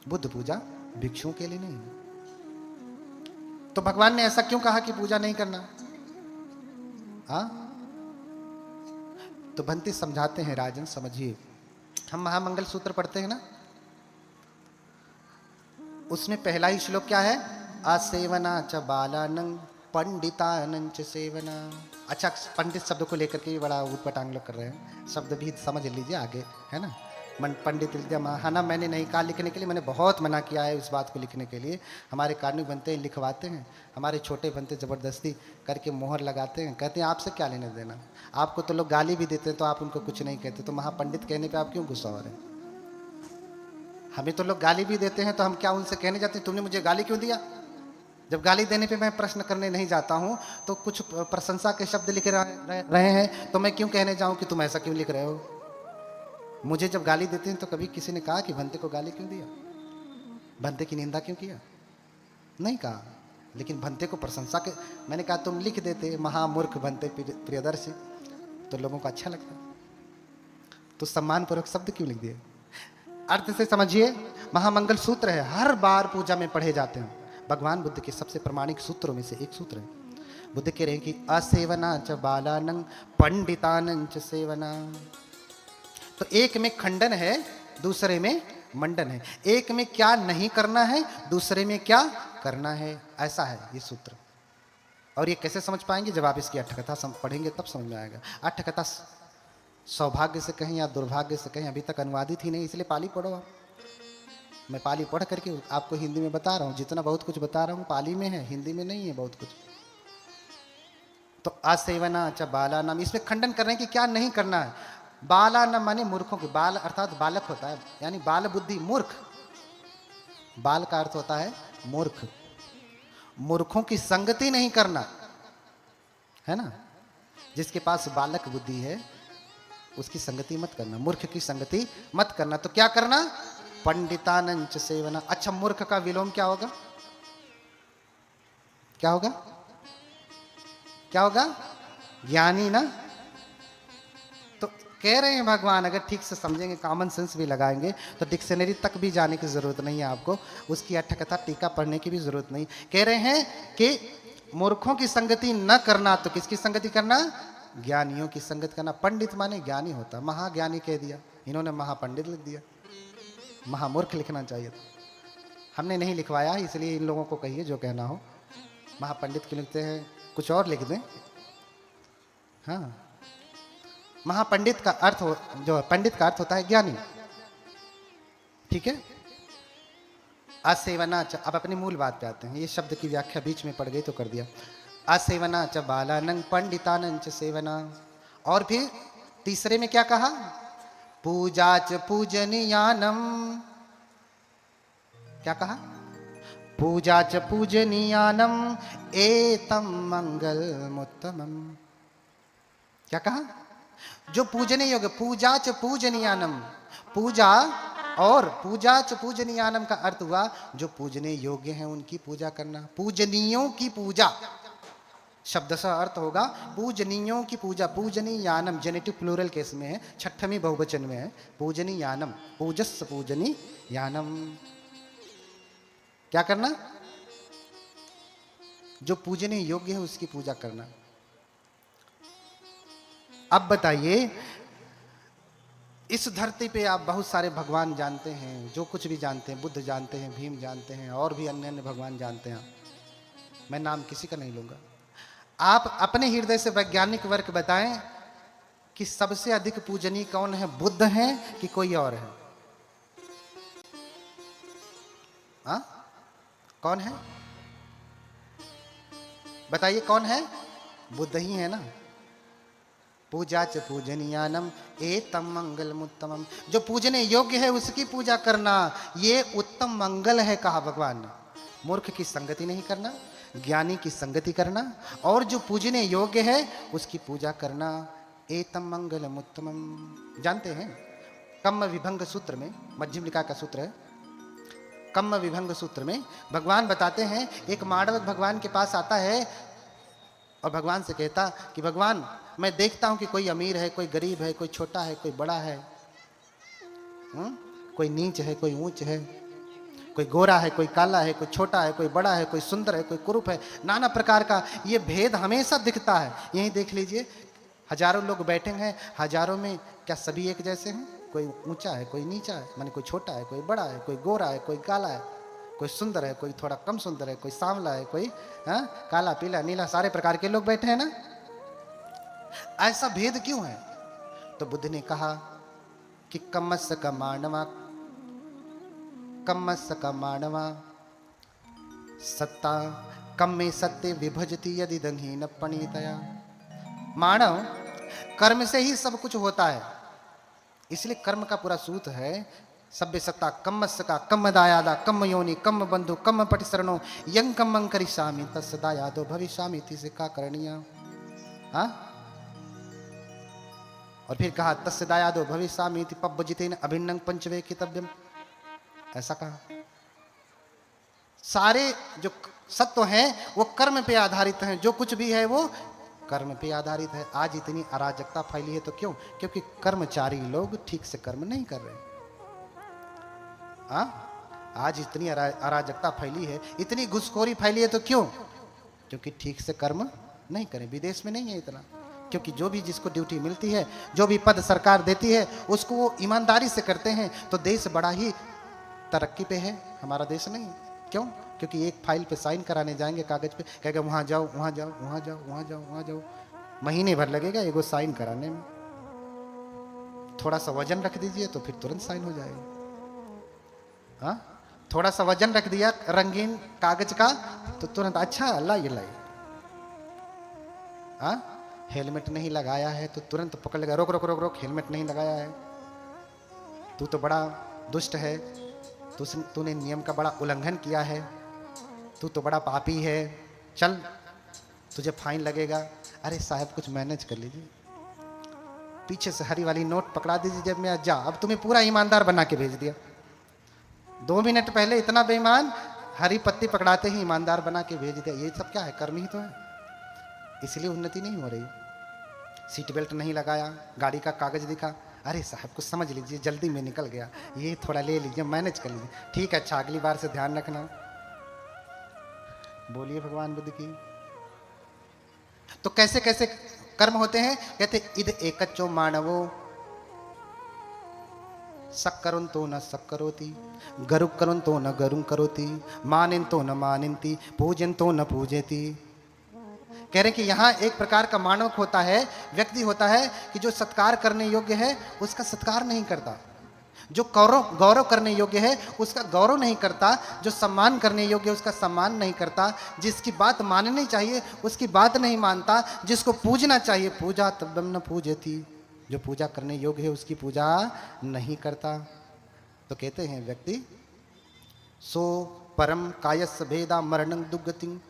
बुद्ध पूजा भिक्षुओं के लिए नहीं। तो भगवान ने ऐसा क्यों कहा कि पूजा नहीं करना? हाँ, तो भंती समझाते हैं, राजन समझिए। हम महामंगल सूत्र पढ़ते हैं ना, उसमें पहला ही श्लोक क्या है? असेवना च बालानंग पंडितानंग च सेवना। अच्छा, पंडित शब्द को लेकर के बड़ा ऊटपटांग लोग कर रहे हैं, शब्द भी समझ लीजिए आगे, है ना। पंडित है ना, मैंने नहीं कहा लिखने के लिए, मैंने बहुत मना किया है इस बात को लिखने के लिए। हमारे कार्मिक बनते हैं, लिखवाते हैं, हमारे छोटे बनते ज़बरदस्ती करके मोहर लगाते हैं, कहते हैं आपसे क्या लेने देना। आपको तो लोग गाली भी देते हैं तो आप उनको कुछ नहीं कहते, तो महापंडित कहने पर आप क्यों गुस्सा हो रहे हैं? हमें तो लोग गाली भी देते हैं तो हम क्या उनसे कहने जाते हैं तुमने मुझे गाली क्यों दिया? जब गाली देने पे मैं प्रश्न करने नहीं जाता हूं तो कुछ प्रशंसा के शब्द लिख रहे हैं तो मैं क्यों कहने जाऊं कि तुम ऐसा क्यों लिख रहे हो? मुझे जब गाली देते हैं तो कभी किसी ने कहा कि भंते को गाली क्यों दिया, भंते की निंदा क्यों किया? नहीं कहा। लेकिन भंते को प्रशंसा के मैंने कहा तुम लिख देते महामूर्ख भंते प्रियदर्शी, तो लोगों को अच्छा लगता। तो सम्मानपूर्वक शब्द क्यों लिख दिए? अर्थ से समझिए, महामंगल सूत्र है, हर बार पूजा में पढ़े जाते हैं। भगवान बुद्ध के सबसे प्रमाणिक सूत्रों में से एक सूत्र है। बुद्ध कह रहे हैं कि असेवना च बालानंग पंडितानंग च सेवना। तो एक में खंडन है, दूसरे में मंडन है। एक में क्या नहीं करना है, दूसरे में क्या करना है, ऐसा है ये सूत्र। और ये कैसे समझ पाएंगे? जब आप इसकी अट्ठकथा पढ़ेंगे तब समझ में आएगा। अट्ठकथा सौभाग्य से कहीं या दुर्भाग्य से कहीं अभी तक अनुवादित ही नहीं, इसलिए पाली पढ़ो आप। मैं पाली पढ़ करके आपको हिंदी में बता रहा हूँ, जितना बहुत कुछ बता रहा हूँ पाली में है, हिंदी में नहीं है बहुत कुछ। तो असेवना च बालानम, इसमें खंडन कर रहे हैं कि क्या नहीं करना है। बालानम माने मूर्खों के, बाल अर्थात बालक होता है, यानी बाल बुद्धि, मूर्ख। बाल का अर्थ होता है मूर्ख। मूर्खों की संगति नहीं करना, है ना। जिसके पास बालक बुद्धि है उसकी संगति मत करना, मूर्ख की संगति मत करना। तो क्या करना? पंडितानंच सेवना। अच्छा, मूर्ख का विलोम क्या होगा? क्या होगा? क्या होगा? ज्ञानी ना। तो कह रहे हैं भगवान, अगर ठीक से समझेंगे, कॉमन सेंस भी लगाएंगे, तो डिक्शनरी तक भी जाने की जरूरत नहीं है आपको, उसकी अट्ठकथा टीका पढ़ने की भी जरूरत नहीं। कह रहे हैं कि मूर्खों की संगति न करना, तो किसकी संगति करना? ज्ञानियों की संगत करना। पंडित माने ज्ञानी होता, महाज्ञानी कह दिया, इन्होंने महापंडित लिख दिया, महामूर्ख लिखना चाहिए था। हमने नहीं लिखवाया, इसलिए इन लोगों को कहिए जो कहना हो। महापंडित क्यों लिखते हैं? कुछ और लिख दें। हाँ, महापंडित का अर्थ जो पंडित का अर्थ होता है ज्ञानी, ठीक है। असेवना च, अब अपनी मूल बात पे आते हैं। ये शब्द की व्याख्या बीच में पड़ गई तो कर दिया। असेवना च बालानंग पंडितानंग च सेवना। और फिर तीसरे में क्या कहा? पूजा च पूजनीयानम। क्या कहा? पूजा च पूजनीयानम एतम मंगलमुत्तमम। क्या कहा? जो पूजने योग्य, पूजा च पूजनीयानम, पूजा और पूजा च पूजनीयानम का अर्थ हुआ जो पूजने योग्य हैं उनकी पूजा करना, पूजनीयों की पूजा। शब्द सा अर्थ होगा पूजनीयों की पूजा। पूजनीयानम जेनेटिव प्लूरल केस में है, छठवीं बहुवचन में है। पूजनीयानम, पूजस पूजनीयानम। क्या करना? जो पूजने योग्य है उसकी पूजा करना। अब बताइए, इस धरती पे आप बहुत सारे भगवान जानते हैं, जो कुछ भी जानते हैं, बुद्ध जानते हैं, भीम जानते हैं, और भी अन्य अन्य भगवान जानते हैं। मैं नाम किसी का नहीं लूंगा। आप अपने हृदय से वैज्ञानिक वर्ग बताएं कि सबसे अधिक पूजनीय कौन है, बुद्ध हैं कि कोई और है? हाँ, कौन है? बताइए कौन है? बुद्ध ही है ना। पूजा च पूजनीयानम एतम मंगलमुत्तमम। जो पूजने योग्य है उसकी पूजा करना, ये उत्तम मंगल है, कहा भगवान ने। मूर्ख की संगति नहीं करना, ज्ञानी की संगति करना, और जो पूजने योग्य है उसकी पूजा करना, एतम मंगलमुत्तमम। जानते हैं कम्म विभंग सूत्र में, मध्यम निकाय का सूत्र है, कम्म विभंग सूत्र में भगवान बताते हैं, एक मांडवक भगवान के पास आता है और भगवान से कहता कि भगवान, मैं देखता हूं कि कोई अमीर है, कोई गरीब है, कोई छोटा है, कोई बड़ा है, कोई नीच है, कोई ऊंच है, कोई गोरा है, कोई काला है, कोई छोटा है, कोई बड़ा है, कोई सुंदर है, कोई कुरूप है, नाना प्रकार का ये भेद हमेशा दिखता है। यही देख लीजिए, हजारों लोग बैठे हैं, हजारों में क्या सभी एक जैसे हैं? कोई ऊंचा है, कोई नीचा है, माने कोई छोटा है, कोई बड़ा है, कोई गोरा है, कोई काला है, कोई सुंदर है, कोई थोड़ा कम सुंदर है, कोई सांवला है, कोई काला पीला नीला, सारे प्रकार के लोग बैठे हैं ना। ऐसा भेद क्यों है? तो बुद्ध ने कहा कि कम्मस्य का मानवा, कम्मस्य का मानवा सत्ता कम में सत्य विभजती यदि दंहीन पणितया। मानव कर्म से ही सब कुछ होता है, इसलिए कर्म का पूरा सूत्र है सभ्य सत्ता कम्मस्य का कम्म दायादा कम्म योनि कम्म बंधु कम्म पटिसरणो यं कम्मं करिष्यामि तस्य दायादो भविष्यामि इति का करणीय। हाँ, और फिर कहा तस्य दायादो भविष्यामि इति पब्बजितेन अभिन्नं पंचवेकितव्यम, ऐसा कहा। सारे जो सत्व हैं वो कर्म पे आधारित हैं, जो कुछ भी है वो कर्म पे आधारित है। आज इतनी अराजकता फैली है तो क्यों? क्योंकि कर्मचारी लोग ठीक से कर्म नहीं कर रहे। आज इतनी अराजकता फैली है, इतनी घुसखोरी फैली है तो क्यों? क्योंकि ठीक से कर्म नहीं करें। विदेश में नहीं है इतना, क्योंकि जो भी जिसको ड्यूटी मिलती है, जो भी पद सरकार देती है, उसको वो ईमानदारी से करते हैं, तो देश बड़ा ही तरक्की पे है। हमारा देश नहीं। क्यों? क्योंकि एक फाइल पे साइन कराने जाएंगे कागज पे, कहेगा वहां जाओ वहां जाओ वहां जाओ वहां जाओ वहां जाओ, महीने भर लगेगा एगो साइन कराने में। थोड़ा सा वजन रख दीजिए तो फिर तुरंत साइन हो जाएगा। हाँ, थोड़ा सा वजन रख दिया रंगीन कागज का तो तुरंत अच्छा अल्लाह ये लाई। हाँ, हेलमेट नहीं लगाया है तो तुरंत पकड़ लेगा, रोक रोक रोक रोक, हेलमेट नहीं लगाया है, तू तो बड़ा दुष्ट है, तूने नियम का बड़ा उल्लंघन किया है, तू तो बड़ा पापी है, चल तुझे फाइन लगेगा। अरे साहब कुछ मैनेज कर लीजिए, पीछे से हरी वाली नोट पकड़ा दीजिए जब मैं जा, अब तुम्हें पूरा ईमानदार बना के भेज दिया। 2 मिनट पहले इतना बेईमान, हरी पत्ती पकड़ाते ही ईमानदार बना के भेज दिया। ये सब क्या है? कर्म ही तो है। इसलिए उन्नति नहीं हो रही। सीट बेल्ट नहीं लगाया, गाड़ी का कागज दिखा, अरे साहब कुछ समझ लीजिए, जल्दी में निकल गया, ये थोड़ा ले लीजिए, मैनेज कर लीजिए, ठीक है अच्छा अगली बार से ध्यान रखना। बोलिए भगवान बुद्ध की। तो कैसे कैसे कर्म होते हैं? कहते इद एकच्चो मानवो सक्करुन तो न सक्करोति, गरु करुन तो न गरुं करोति, मानिन तो न मानिन्ति, पूजन तो न पूजेति। कह रहे हैं कि यहाँ एक प्रकार का मानव होता है, व्यक्ति होता है कि जो सत्कार करने योग्य है उसका सत्कार नहीं करता, जो गौरव करने योग्य है उसका गौरव नहीं करता, जो सम्मान करने योग्य है उसका सम्मान नहीं करता, जिसकी बात माननी चाहिए उसकी बात नहीं मानता, जिसको पूजना चाहिए पूजा तब्बम न पूजति, जो पूजा करने योग्य है उसकी पूजा नहीं करता। तो कहते हैं व्यक्ति सो परम कायस भेदा मरणं दुर्गति,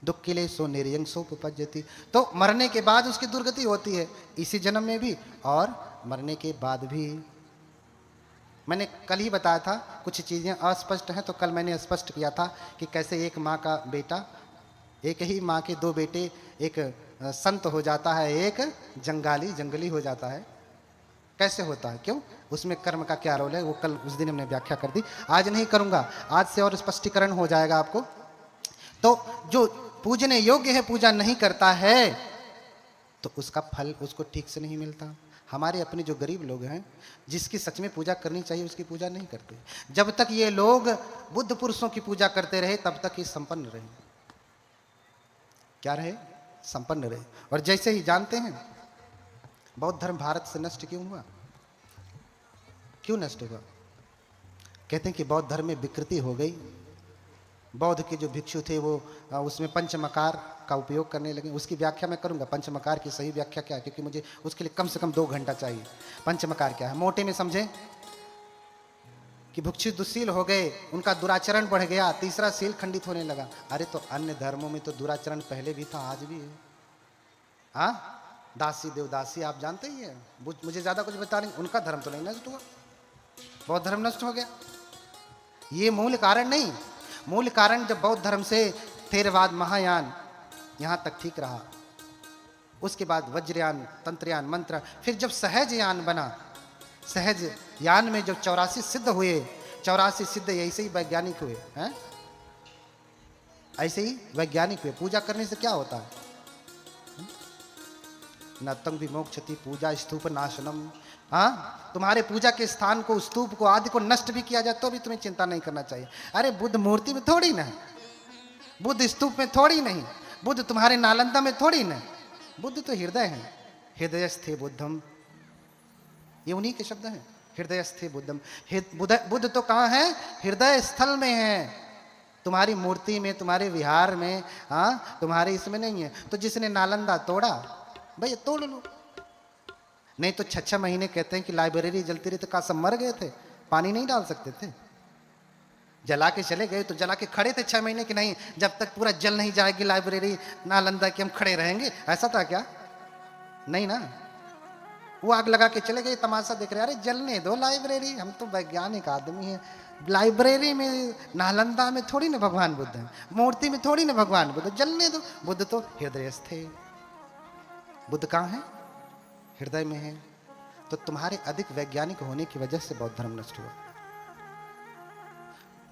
दुख के लिए सो निर्यंग सोपपज्यति। तो मरने के बाद उसकी दुर्गति होती है, इसी जन्म में भी और मरने के बाद भी। मैंने कल ही बताया था, कुछ चीज़ें अस्पष्ट हैं तो कल मैंने स्पष्ट किया था कि कैसे एक माँ का बेटा, एक ही माँ के 2 बेटे, एक संत हो जाता है, एक जंगली हो जाता है। कैसे होता है? क्यों? उसमें कर्म का क्या रोल है, वो कल उस दिन हमने व्याख्या कर दी, आज नहीं करूँगा, आज से और स्पष्टीकरण हो जाएगा आपको। तो जो पूजने योग्य है पूजा नहीं करता है तो उसका फल उसको ठीक से नहीं मिलता। हमारे अपने जो गरीब लोग हैं, जिसकी सच में पूजा करनी चाहिए उसकी पूजा नहीं करते। जब तक ये लोग बुद्ध पुरुषों की पूजा करते रहे तब तक ये संपन्न रहे। क्या रहे? संपन्न रहे। और जैसे ही जानते हैं बौद्ध धर्म भारत से नष्ट क्यों हुआ? क्यों नष्ट हुआ? कहते हैं कि बौद्ध धर्म में विकृति हो गई। बौद्ध के जो भिक्षु थे वो उसमें पंचमकार का उपयोग करने लगे। उसकी व्याख्या मैं करूंगा, पंचमकार की सही व्याख्या क्या है, क्योंकि मुझे उसके लिए कम से कम 2 घंटा चाहिए। पंचमकार क्या है मोटे में समझें कि भिक्षु दुशील हो गए, उनका दुराचरण बढ़ गया, तीसरा सील खंडित होने लगा। अरे तो अन्य धर्मों में तो दुराचरण पहले भी था, आज भी है। हाँ, दासी देवदासी आप जानते ही है, मुझे ज्यादा कुछ बता नहीं। उनका धर्म तो नहीं नष्ट हुआ, बौद्ध धर्म नष्ट हो गया। ये मूल कारण नहीं। मूल कारण जब बौद्ध धर्म से थेरवाद महायान यहाँ तक ठीक रहा, उसके बाद वज्रयान, तंत्रयान, मंत्र, फिर जब सहज यान बना, सहज यान में जब 84 सिद्ध हुए, 84 सिद्ध ऐसे ही वैज्ञानिक हुए हैं, ऐसे ही वैज्ञानिक हुए। पूजा करने से क्या होता है? नतंग विमोक्षति पूजा स्तूप नाशनम। हाँ, तुम्हारे पूजा के स्थान को, स्तूप को, आदि को नष्ट भी किया जाए तो भी तुम्हें चिंता नहीं करना चाहिए। अरे बुद्ध मूर्ति में थोड़ी ना है, बुद्ध स्तूप में थोड़ी नहीं, बुद्ध तुम्हारे नालंदा में थोड़ी ना, बुद्ध तो हृदय है। हृदयस्थे बुद्धम, ये उन्हीं के शब्द हैं, हृदयस्थे बुद्धम। बुद्ध तो कहाँ है? हृदय स्थल में है, तुम्हारी मूर्ति में, तुम्हारे विहार में, हाँ, तुम्हारे इसमें नहीं है। तो जिसने नालंदा तोड़ा, भैया तोड़ लो। नहीं तो 6 महीने कहते हैं कि लाइब्रेरी जलती रही, तो कहा सब मर गए थे, पानी नहीं डाल सकते थे, जला के चले गए। तो जला के खड़े थे 6 महीने कि नहीं, जब तक पूरा जल नहीं जाएगी लाइब्रेरी नालंदा की हम खड़े रहेंगे, ऐसा था क्या? नहीं ना, वो आग लगा के चले गए, तमाशा देख रहे, अरे जलने दो लाइब्रेरी, हम तो वैज्ञानिक आदमी हैं। लाइब्रेरी में नालंदा में थोड़ी ना भगवान बुद्ध है, मूर्ति में थोड़ी ना भगवान बुद्ध, जलने दो। बुद्ध तो हृदयस्थ थे। बुद्ध कहाँ है? हृदय में है। तो तुम्हारे अधिक वैज्ञानिक होने की वजह से बौद्ध धर्म नष्ट हुआ।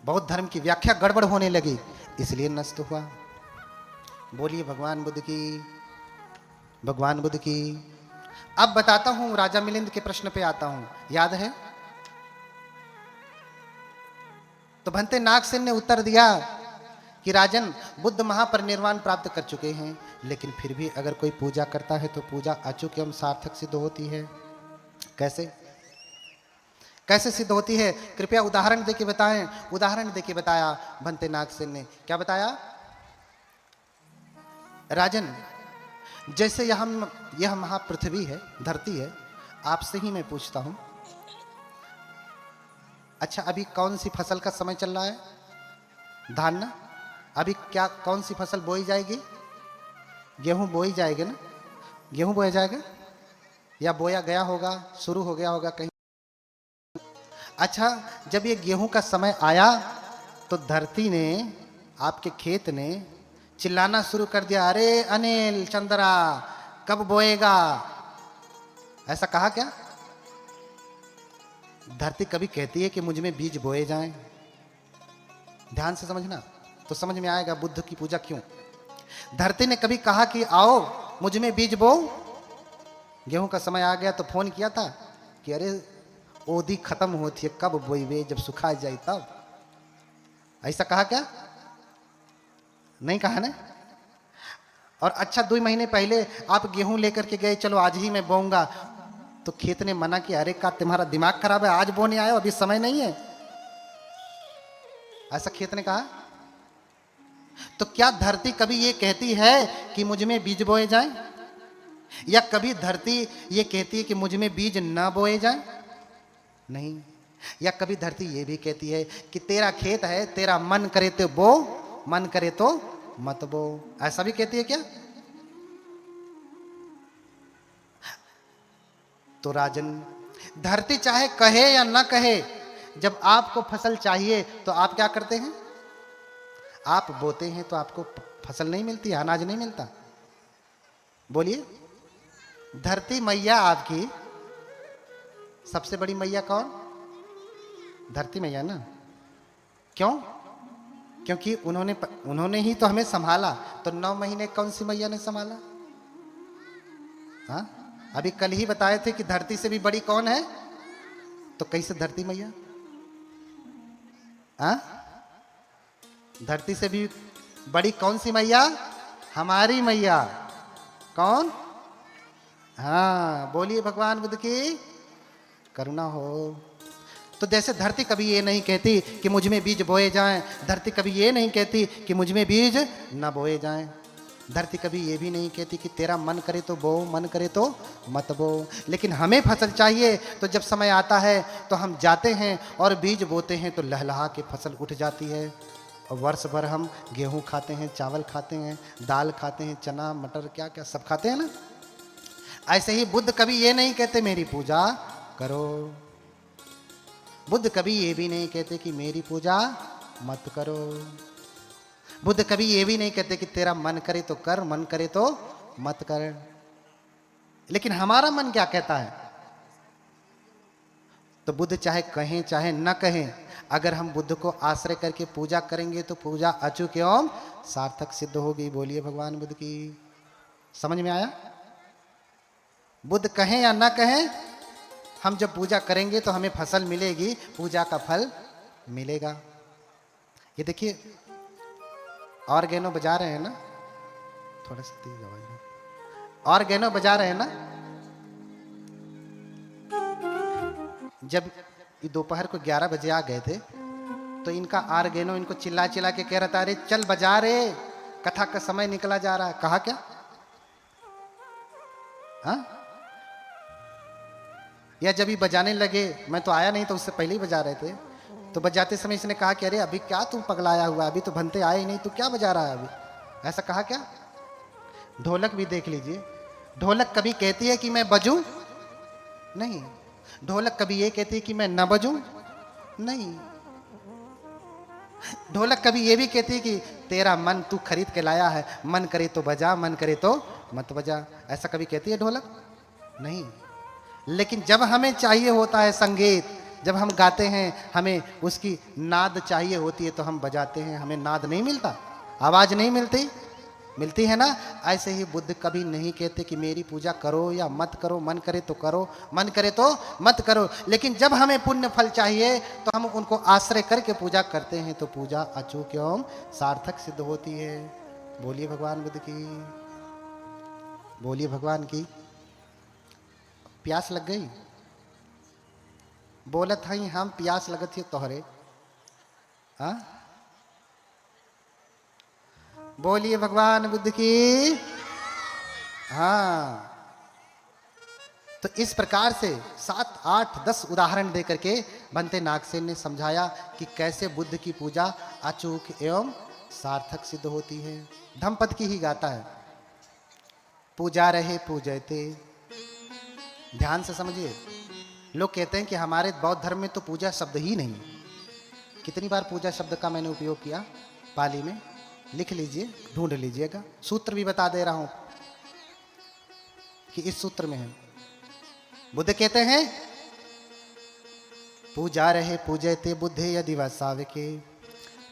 बौद्ध धर्म की व्याख्या गड़बड़ होने लगी, इसलिए नष्ट हुआ। बोलिए भगवान बुद्ध की, भगवान बुद्ध की। अब बताता हूं, राजा मिलिंद के प्रश्न पे आता हूं, याद है? तो भंते नागसेन ने उत्तर दिया कि राजन, बुद्ध महापरिनिर्वाण प्राप्त कर चुके हैं, लेकिन फिर भी अगर कोई पूजा करता है तो पूजा अचूक एवं सार्थक सिद्ध होती है। कैसे कैसे सिद्ध होती है? कृपया उदाहरण देके बताएं। उदाहरण देके बताया भंते नागसेन ने। क्या बताया? राजन, जैसे यह महापृथ्वी है, धरती है, आपसे ही मैं पूछता हूं, अच्छा अभी कौन सी फसल का समय चल रहा है? धान ना? अभी क्या, कौन सी फसल बोई जाएगी? गेहूं बोई जाएगी ना? गेहूं बोया जाएगा या बोया गया होगा, शुरू हो गया होगा कहीं? अच्छा, जब ये गेहूं का समय आया तो धरती ने, आपके खेत ने चिल्लाना शुरू कर दिया, अरे अनिल चंद्रा कब बोएगा? ऐसा कहा क्या? धरती कभी कहती है कि मुझ में बीज बोए जाएं? ध्यान से समझना तो समझ में आएगा बुद्ध की पूजा क्यों। धरती ने कभी कहा कि आओ मुझ में बीज बो? गेहूं का समय आ गया तो फोन किया था कि अरे ओदी खत्म होती है, कब बोईबे? जब सुखा जाए तब। ऐसा कहा क्या? नहीं कहा ना। और अच्छा 2 महीने पहले आप गेहूं लेकर के गए, चलो आज ही मैं बोऊंगा, तो खेत ने मना किया, अरे का तुम्हारा दिमाग खराब है, आज बोने आए हो, अभी समय नहीं है। ऐसा खेत ने कहा? तो क्या धरती कभी ये कहती है कि मुझ में बीज बोए जाएं? या कभी धरती ये कहती है कि मुझ में बीज ना बोए जाएं? नहीं। या कभी धरती ये भी कहती है कि तेरा खेत है, तेरा मन करे तो बो, मन करे तो मत बो? ऐसा भी कहती है क्या? तो राजन, धरती चाहे कहे या ना कहे, जब आपको फसल चाहिए तो आप क्या करते हैं? आप बोते हैं तो आपको फसल नहीं मिलती, अनाज नहीं मिलता। बोलिए, धरती मैया आपकी सबसे बड़ी मैया कौन? धरती मैया ना। क्यों? क्योंकि उन्होंने ही तो हमें संभाला। तो 9 महीने कौन सी मैया ने संभाला? हाँ, अभी कल ही बताए थे कि धरती से भी बड़ी कौन है, तो कैसे धरती मैया? हाँ, धरती से भी बड़ी कौन सी मैया? हमारी मैया। कौन? हाँ, बोलिए भगवान बुद्ध की करुणा हो। तो जैसे धरती कभी ये नहीं कहती कि मुझ में बीज बोए जाएं, धरती कभी ये नहीं कहती कि मुझ में बीज न बोए जाएं, धरती कभी ये भी नहीं कहती कि तेरा मन करे तो बो, मन करे तो मत बो। लेकिन हमें फसल चाहिए तो जब समय आता है तो हम जाते हैं और बीज बोते हैं, तो लहलहा के फसल उठ जाती है। और वर्ष भर हम गेहूं खाते हैं, चावल खाते हैं, दाल खाते हैं, चना मटर क्या क्या सब खाते हैं ना। ऐसे ही बुद्ध कभी ये नहीं कहते मेरी पूजा करो, बुद्ध कभी ये भी नहीं कहते कि मेरी पूजा मत करो, बुद्ध कभी ये भी नहीं कहते कि तेरा मन करे तो कर, मन करे तो मत कर। लेकिन हमारा मन क्या कहता है? तो बुद्ध चाहे कहें चाहे न कहें, अगर हम बुद्ध को आश्रय करके पूजा करेंगे तो पूजा अचूक एवं सार्थक सिद्ध होगी। बोलिए भगवान बुद्ध की। समझ में आया? बुद्ध कहें या ना कहें, हम जब पूजा करेंगे तो हमें फसल मिलेगी, पूजा का फल मिलेगा। ये देखिए ऑर्गेनो बजा रहे हैं ना, थोड़ा सा तेज आवाज में, ऑर्गेनो बजा रहे हैं ना। जब दोपहर को 11 बजे आ गए थे तो इनका ऑर्गेनो इनको चिल्ला चिल्ला के कह रहा था, अरे चल बजा रे, कथा का समय निकला जा रहा है। कहा क्या? हाँ? या जब ही बजाने लगे, मैं तो आया नहीं तो उससे पहले ही बजा रहे थे, तो बजाते समय इसने कहा कि अरे अभी क्या तू पगलाया हुआ, अभी तो भंते आए ही नहीं, तू क्या बजा रहा है अभी? ऐसा कहा क्या? ढोलक भी देख लीजिए, ढोलक कभी कहती है कि मैं बजूं? नहीं। ढोलक कभी ये कहती है कि मैं न बजूं? नहीं। ढोलक कभी ये भी कहती है कि तेरा मन तू खरीद के लाया है, मन करे तो बजा, मन करे तो मत बजा। ऐसा कभी कहती है ढोलक? नहीं। लेकिन जब हमें चाहिए होता है संगीत, जब हम गाते हैं, हमें उसकी नाद चाहिए होती है तो हम बजाते हैं। हमें नाद नहीं मिलता, आवाज नहीं मिलती, मिलती है ना। ऐसे ही बुद्ध कभी नहीं कहते कि मेरी पूजा करो या मत करो, मन करे तो करो, मन करे तो मत करो। लेकिन जब हमें पुण्य फल चाहिए तो हम उनको आश्रय करके पूजा करते हैं, तो पूजा अचूक एवं सार्थक सिद्ध होती है। बोलिए भगवान बुद्ध की। बोलिए भगवान की। प्यास लग गई? बोलत हई हम प्यास लगत ही तोहरे। हाँ, बोलिए भगवान बुद्ध की। हाँ, तो इस प्रकार से 7, 8, 10 उदाहरण देकर के बनते नागसेन ने समझाया कि कैसे बुद्ध की पूजा अचूक एवं सार्थक सिद्ध होती है। धम्मपद की ही गाता है, पूजा रहे पूजयते। ध्यान से समझिए, लोग कहते हैं कि हमारे बौद्ध धर्म में तो पूजा शब्द ही नहीं। कितनी बार पूजा शब्द का मैंने उपयोग किया पाली में, लिख लीजिए, ढूंढ लीजिएगा। सूत्र भी बता दे रहा हूं कि इस सूत्र में है। बुद्ध कहते हैं पूजा रहे पूजयते बुद्धे यदि वसावके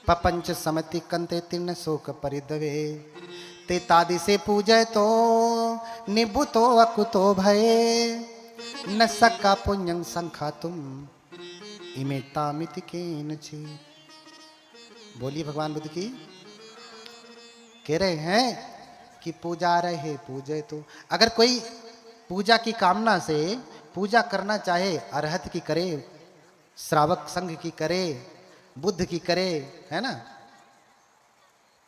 पपंच समति कंते तिन्न शोक परिदवे ते तादि से पूजय तो निबुतो अकुतो भये न सक्का पुण्यं संखातुम इमेतामिति केनचि। बोलिए भगवान बुद्ध की। कह रहे हैं कि पूजा रहे पूजय तो, अगर कोई पूजा की कामना से पूजा करना चाहे, अरहत की करे, श्रावक संघ की करे, बुद्ध की करे, है ना।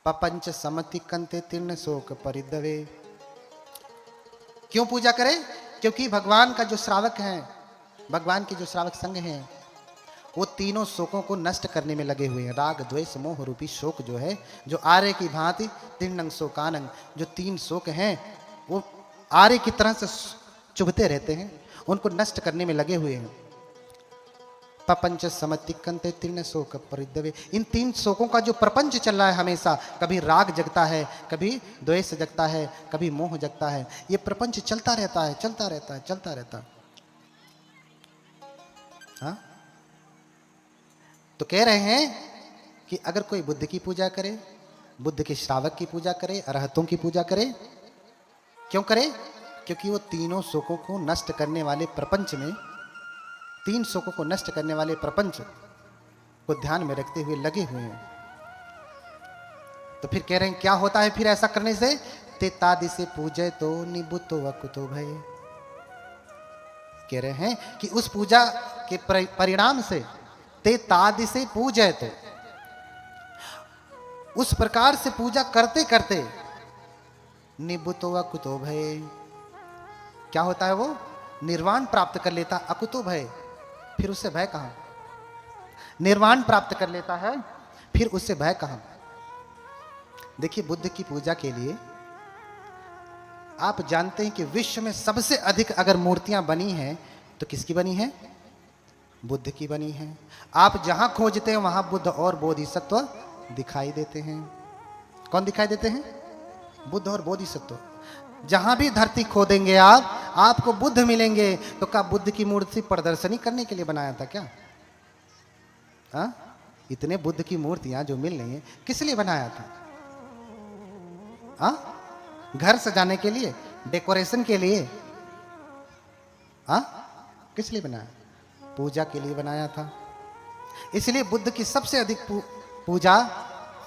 पपंच समति कंते तीर्ण शोक परिदवे। क्यों पूजा करे? क्योंकि भगवान का जो श्रावक है, भगवान के जो श्रावक संघ हैं, वो तीनों शोकों को नष्ट करने में लगे हुए हैं। राग द्वेष मोह रूपी शोक जो है, जो आर्य की भांति तीर्णंग शोकानंग, जो 3 शोक हैं वो आर्य की तरह से चुभते रहते हैं, उनको नष्ट करने में लगे हुए हैं। पपंच समतिकंते तीर्ण शोक परिदवे। इन 3 शोकों का जो प्रपंच चल रहा है हमेशा, कभी राग जगता है, कभी द्वेष जगता है, कभी मोह जगता है। ये प्रपंच चलता रहता है, चलता रहता है, चलता रहता है। हाँ? तो कह रहे हैं कि अगर कोई बुद्ध की पूजा करे, बुद्ध के श्रावक की पूजा करे, अरहतों की पूजा करे, क्यों करे? क्योंकि वो तीनों शोकों को नष्ट करने वाले प्रपंच में, 3 शोकों को नष्ट करने वाले प्रपंच को ध्यान में रखते हुए लगे हुए हैं। तो फिर कह रहे हैं क्या होता है फिर ऐसा करने से? ते तादि से पूजय तो निबुतो वकुतो भय। कह रहे हैं कि उस पूजा के परिणाम से, ते तादि से पूजय तो, उस प्रकार से पूजा करते करते निबुतो वकुतो भय, क्या होता है? वो निर्वाण प्राप्त कर लेता। अकुतो भय, फिर उससे भय कहां? निर्वाण प्राप्त कर लेता है, फिर उससे भय कहां? देखिए, बुद्ध की पूजा के लिए आप जानते हैं कि विश्व में सबसे अधिक अगर मूर्तियां बनी हैं तो किसकी बनी है? बुद्ध की बनी है। आप जहां खोजते हैं वहां बुद्ध और बोधिसत्व दिखाई देते हैं। कौन दिखाई देते हैं? बुद्ध और बोधिसत्व। जहां भी धरती खोदेंगे आप, आपको बुद्ध मिलेंगे। तो क्या बुद्ध की मूर्ति प्रदर्शनी करने के लिए बनाया था क्या? हाँ, इतने बुद्ध की मूर्तियां जो मिल रही हैं किस लिए बनाया था? हाँ, घर सजाने के लिए, डेकोरेशन के लिए? हाँ, किस लिए बनाया? पूजा के लिए बनाया था। इसलिए बुद्ध की सबसे अधिक पूजा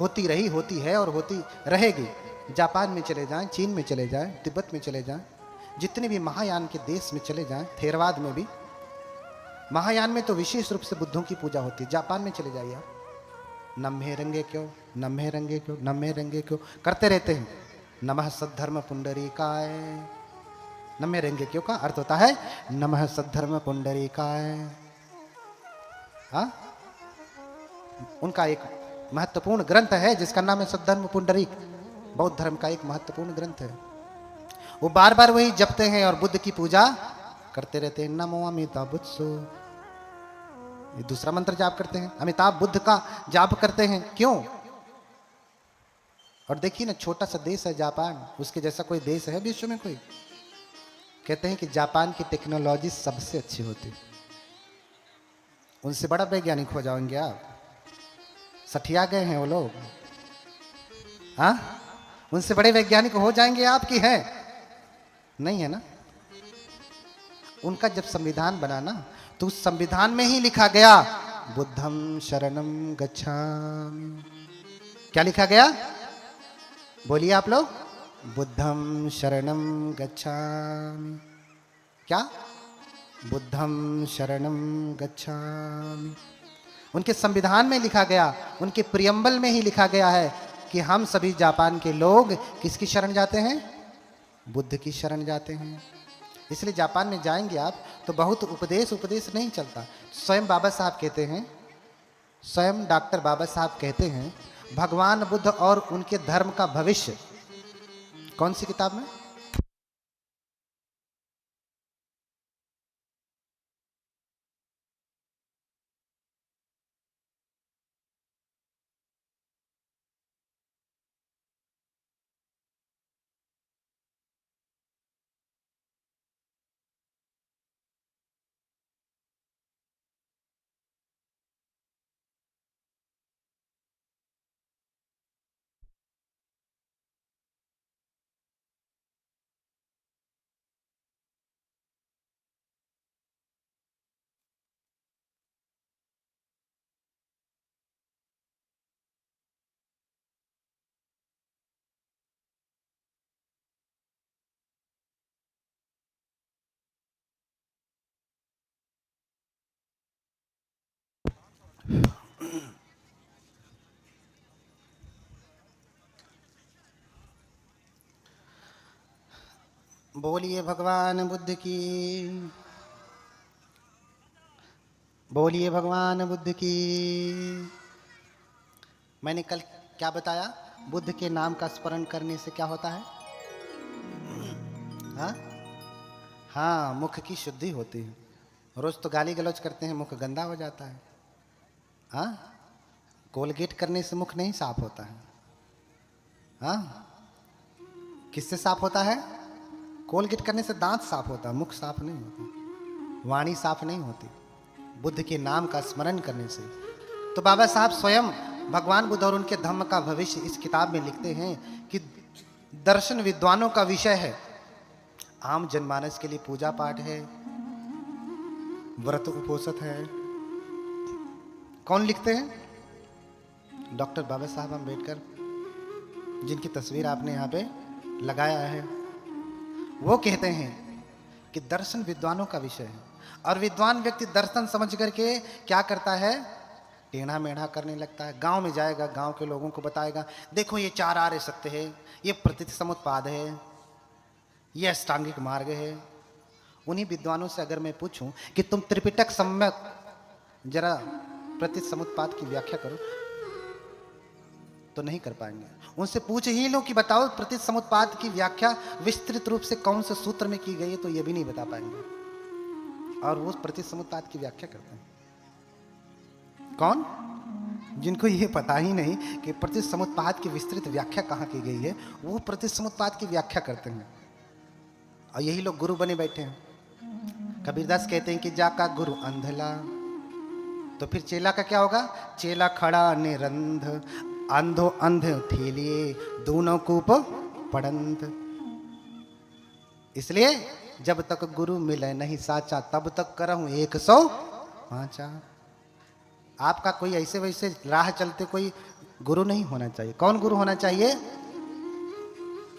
होती रही, होती है और होती रहेगी। जापान में चले जाएं, चीन में चले जाएं, तिब्बत में चले जाएं, जितने भी महायान के देश में चले जाएं, थेरवाद में भी, महायान में तो विशेष रूप से बुद्धों की पूजा होती है। जापान में चले जाइए आप, नम्हे रंगे क्यों, नम्हे रंगे क्यों, नम्हे रंगे क्यों करते रहते हैं। नमः सद्धर्म पुंडरीकाय। नम्हे रंगे क्यों का अर्थ होता है नमः सद्धर्म पुंडरीकाय। हाँ, उनका एक महत्वपूर्ण ग्रंथ है जिसका नाम है सद्धर्म पुंडरीक। बौद्ध धर्म का एक महत्वपूर्ण ग्रंथ है। वो बार बार वही जपते हैं और बुद्ध की पूजा करते रहते हैं। नमो अमिताभ बुद्धसु, ये दूसरा मंत्र जाप करते हैं। अमिताभ बुद्ध का जाप करते हैं, क्यों? और देखिए ना, छोटा सा देश है जापान, उसके जैसा कोई देश है विश्व में कोई? कहते हैं कि जापान की टेक्नोलॉजी सबसे अच्छी होती, उनसे बड़ा वैज्ञानिक हो जाएंगे आप। सठिया गए हैं वो लोग, हाँ? उनसे बड़े वैज्ञानिक हो जाएंगे आप की है? नहीं है ना। उनका जब संविधान बना ना, तो उस संविधान में ही लिखा गया बुद्धम शरणम गच्छामि। क्या लिखा गया? बोलिए आप लोग, बुद्धम शरणम गच्छामि। क्या? बुद्धम शरणम गच्छामि। उनके संविधान में लिखा गया, उनके प्रियम्बल में ही लिखा गया है कि हम सभी जापान के लोग किसकी शरण जाते हैं? बुद्ध की शरण जाते हैं। इसलिए जापान में जाएंगे आप तो बहुत उपदेश नहीं चलता। स्वयं बाबा साहब कहते हैं, स्वयं डॉक्टर बाबा साहब कहते हैं, भगवान बुद्ध और उनके धर्म का भविष्य, कौन सी किताब में? बोलिए भगवान बुद्ध की, बोलिए भगवान बुद्ध की। मैंने कल क्या बताया? बुद्ध के नाम का स्मरण करने से क्या होता है? हाँ, हाँ, मुख की शुद्धि होती है। रोज तो गाली गलौज करते हैं, मुख गंदा हो जाता है। हाँ, कोलगेट करने से मुख नहीं साफ होता है। हाँ, किससे साफ होता है? कोलगेट करने से दांत साफ होता है, मुख साफ नहीं होता, वाणी साफ नहीं होती। बुद्ध के नाम का स्मरण करने से। तो बाबा साहब स्वयं भगवान बुद्ध और उनके धम्म का भविष्य इस किताब में लिखते हैं कि दर्शन विद्वानों का विषय है। आम जनमानस के लिए पूजा पाठ है, व्रत उपोषित है। कौन लिखते हैं? डॉक्टर बाबा साहब अम्बेडकर, जिनकी तस्वीर आपने यहाँ पे लगाया है। वो कहते हैं कि दर्शन विद्वानों का विषय है, और विद्वान व्यक्ति दर्शन समझ करके क्या करता है? टेढ़ा मेढ़ा करने लगता है। गांव में जाएगा, गांव के लोगों को बताएगा, देखो ये 4 आर्य सत्य है, ये प्रतीति समुत्पाद है, ये अष्टांगिक मार्ग है। उन्हीं विद्वानों से अगर मैं पूछूं कि तुम त्रिपिटक सम्यक जरा प्रतीति समुत्पाद की व्याख्या करो, तो नहीं कर पाएंगे। उनसे पूछ ही लो कि बताओ प्रतीति समुत्पाद की व्याख्या विस्तृत रूप से कौन से सूत्र में की गई है, तो ये भी नहीं बता पाएंगे। और वो प्रतीति समुत्पाद की व्याख्या करते हैं। कौन? जिनको ये पता ही नहीं कि प्रतीति समुत्पाद की विस्तृत व्याख्या कहाँ की गई है, वो प्रतीति समुत्पाद की व्याख्या करते हैं। और यही लोग गुरु बने बैठे हैं। कबीरदास कहते हैं कि जाका गुरु अंधला, तो फिर चेला का क्या होगा? चेला खड़ा निरंध, अंधो अंध ठेलिए, दोनों कूप पड़ंत। इसलिए जब तक गुरु मिले नहीं साचा, तब तक करहूं 105। आपका कोई ऐसे वैसे राह चलते कोई गुरु नहीं होना चाहिए। कौन गुरु होना चाहिए?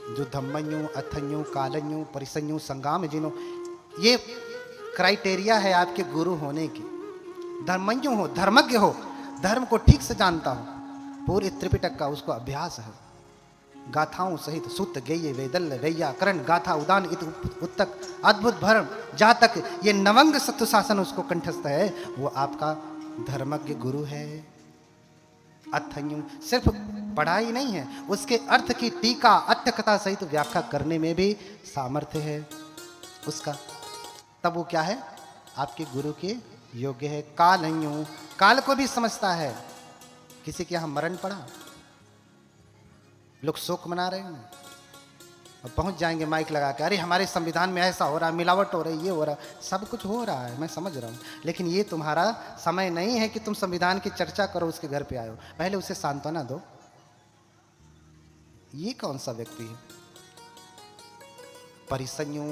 जो धम्मन्यु अथन्यु कालन्यु परिसन्यु संगाम जिनो, ये क्राइटेरिया है आपके गुरु होने की। धर्मज्ञ हो, धर्मज्ञ हो, धर्म को ठीक से जानता हो, पूरे त्रिपिटक का उसको अभ्यास है, गाथाओं सहित सुत गेय वेदल वैयाकरण गाथा उदान इत उत्तक अद्भुत भरण, जहाँ तक ये नवंग सत्व शासन उसको कंठस्थ है, वो आपका धर्मज्ञ गुरु है। अथन्यु सिर्फ पढ़ाई नहीं है, उसके अर्थ की टीका अट्ठ कथा सहित व्याख्या करने में भी सामर्थ्य है उसका, तब वो क्या है? आपके गुरु के योग्य है। कालन्यु, काल को भी समझता है। किसी के यहां मरण पड़ा, लोग शोक मना रहे हैं और पहुंच जाएंगे माइक लगा के, अरे हमारे संविधान में ऐसा हो रहा है, मिलावट हो रही है, ये हो रहा है, सब कुछ हो रहा है, मैं समझ रहा हूं, लेकिन ये तुम्हारा समय नहीं है कि तुम संविधान की चर्चा करो, उसके घर पे आयो, पहले उसे सांत्वना दो। ये कौन सा व्यक्ति है? परिसंयु,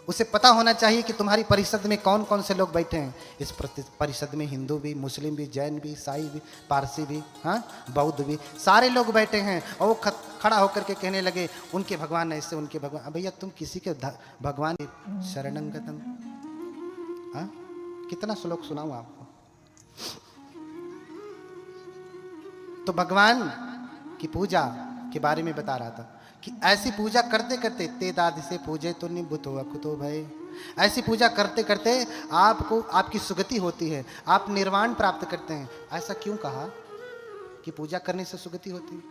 उसे पता होना चाहिए कि तुम्हारी परिषद में कौन कौन से लोग बैठे हैं। इस परिषद में हिंदू भी, मुस्लिम भी, जैन भी, ईसाई भी, पारसी भी, हाँ, बौद्ध भी, सारे लोग बैठे हैं। और वो खड़ा होकर के कहने लगे उनके भगवान ऐसे, उनके भगवान। भैया तुम किसी के भगवान शरणंगतम, हाँ, कितना श्लोक सुनाऊं आपको? तो भगवान की पूजा के बारे में बता रहा था कि ऐसी पूजा करते करते ते दाद से पूजे तो निबुत हो अकुतो भय, ऐसी पूजा करते करते आपको आपकी सुगति होती है, आप निर्वाण प्राप्त करते हैं। ऐसा क्यों कहा कि पूजा करने से सुगति होती है?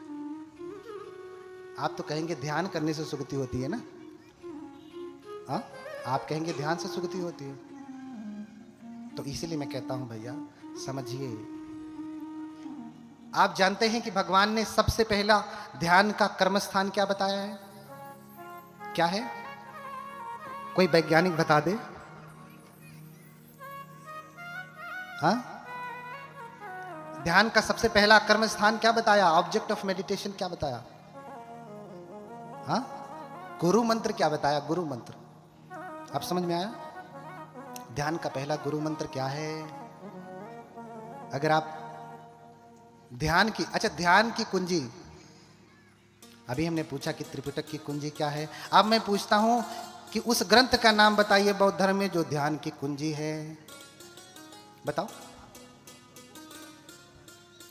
आप तो कहेंगे ध्यान करने से सुगति होती है ना, हाँ, आप कहेंगे ध्यान से सुगति होती है। तो इसीलिए मैं कहता हूं भैया समझिए, आप जानते हैं कि भगवान ने सबसे पहला ध्यान का कर्मस्थान क्या बताया है? क्या है? कोई वैज्ञानिक बता दे। हाँ, ध्यान का सबसे पहला कर्मस्थान क्या बताया? ऑब्जेक्ट ऑफ मेडिटेशन क्या बताया? हाँ, गुरु मंत्र क्या बताया? गुरु मंत्र। आप समझ में आया? ध्यान का पहला गुरु मंत्र क्या है? अगर आप ध्यान की, अच्छा ध्यान की कुंजी, अभी हमने पूछा कि त्रिपिटक की कुंजी क्या है, अब मैं पूछता हूं कि उस ग्रंथ का नाम बताइए बौद्ध धर्म में जो ध्यान की कुंजी है। बताओ,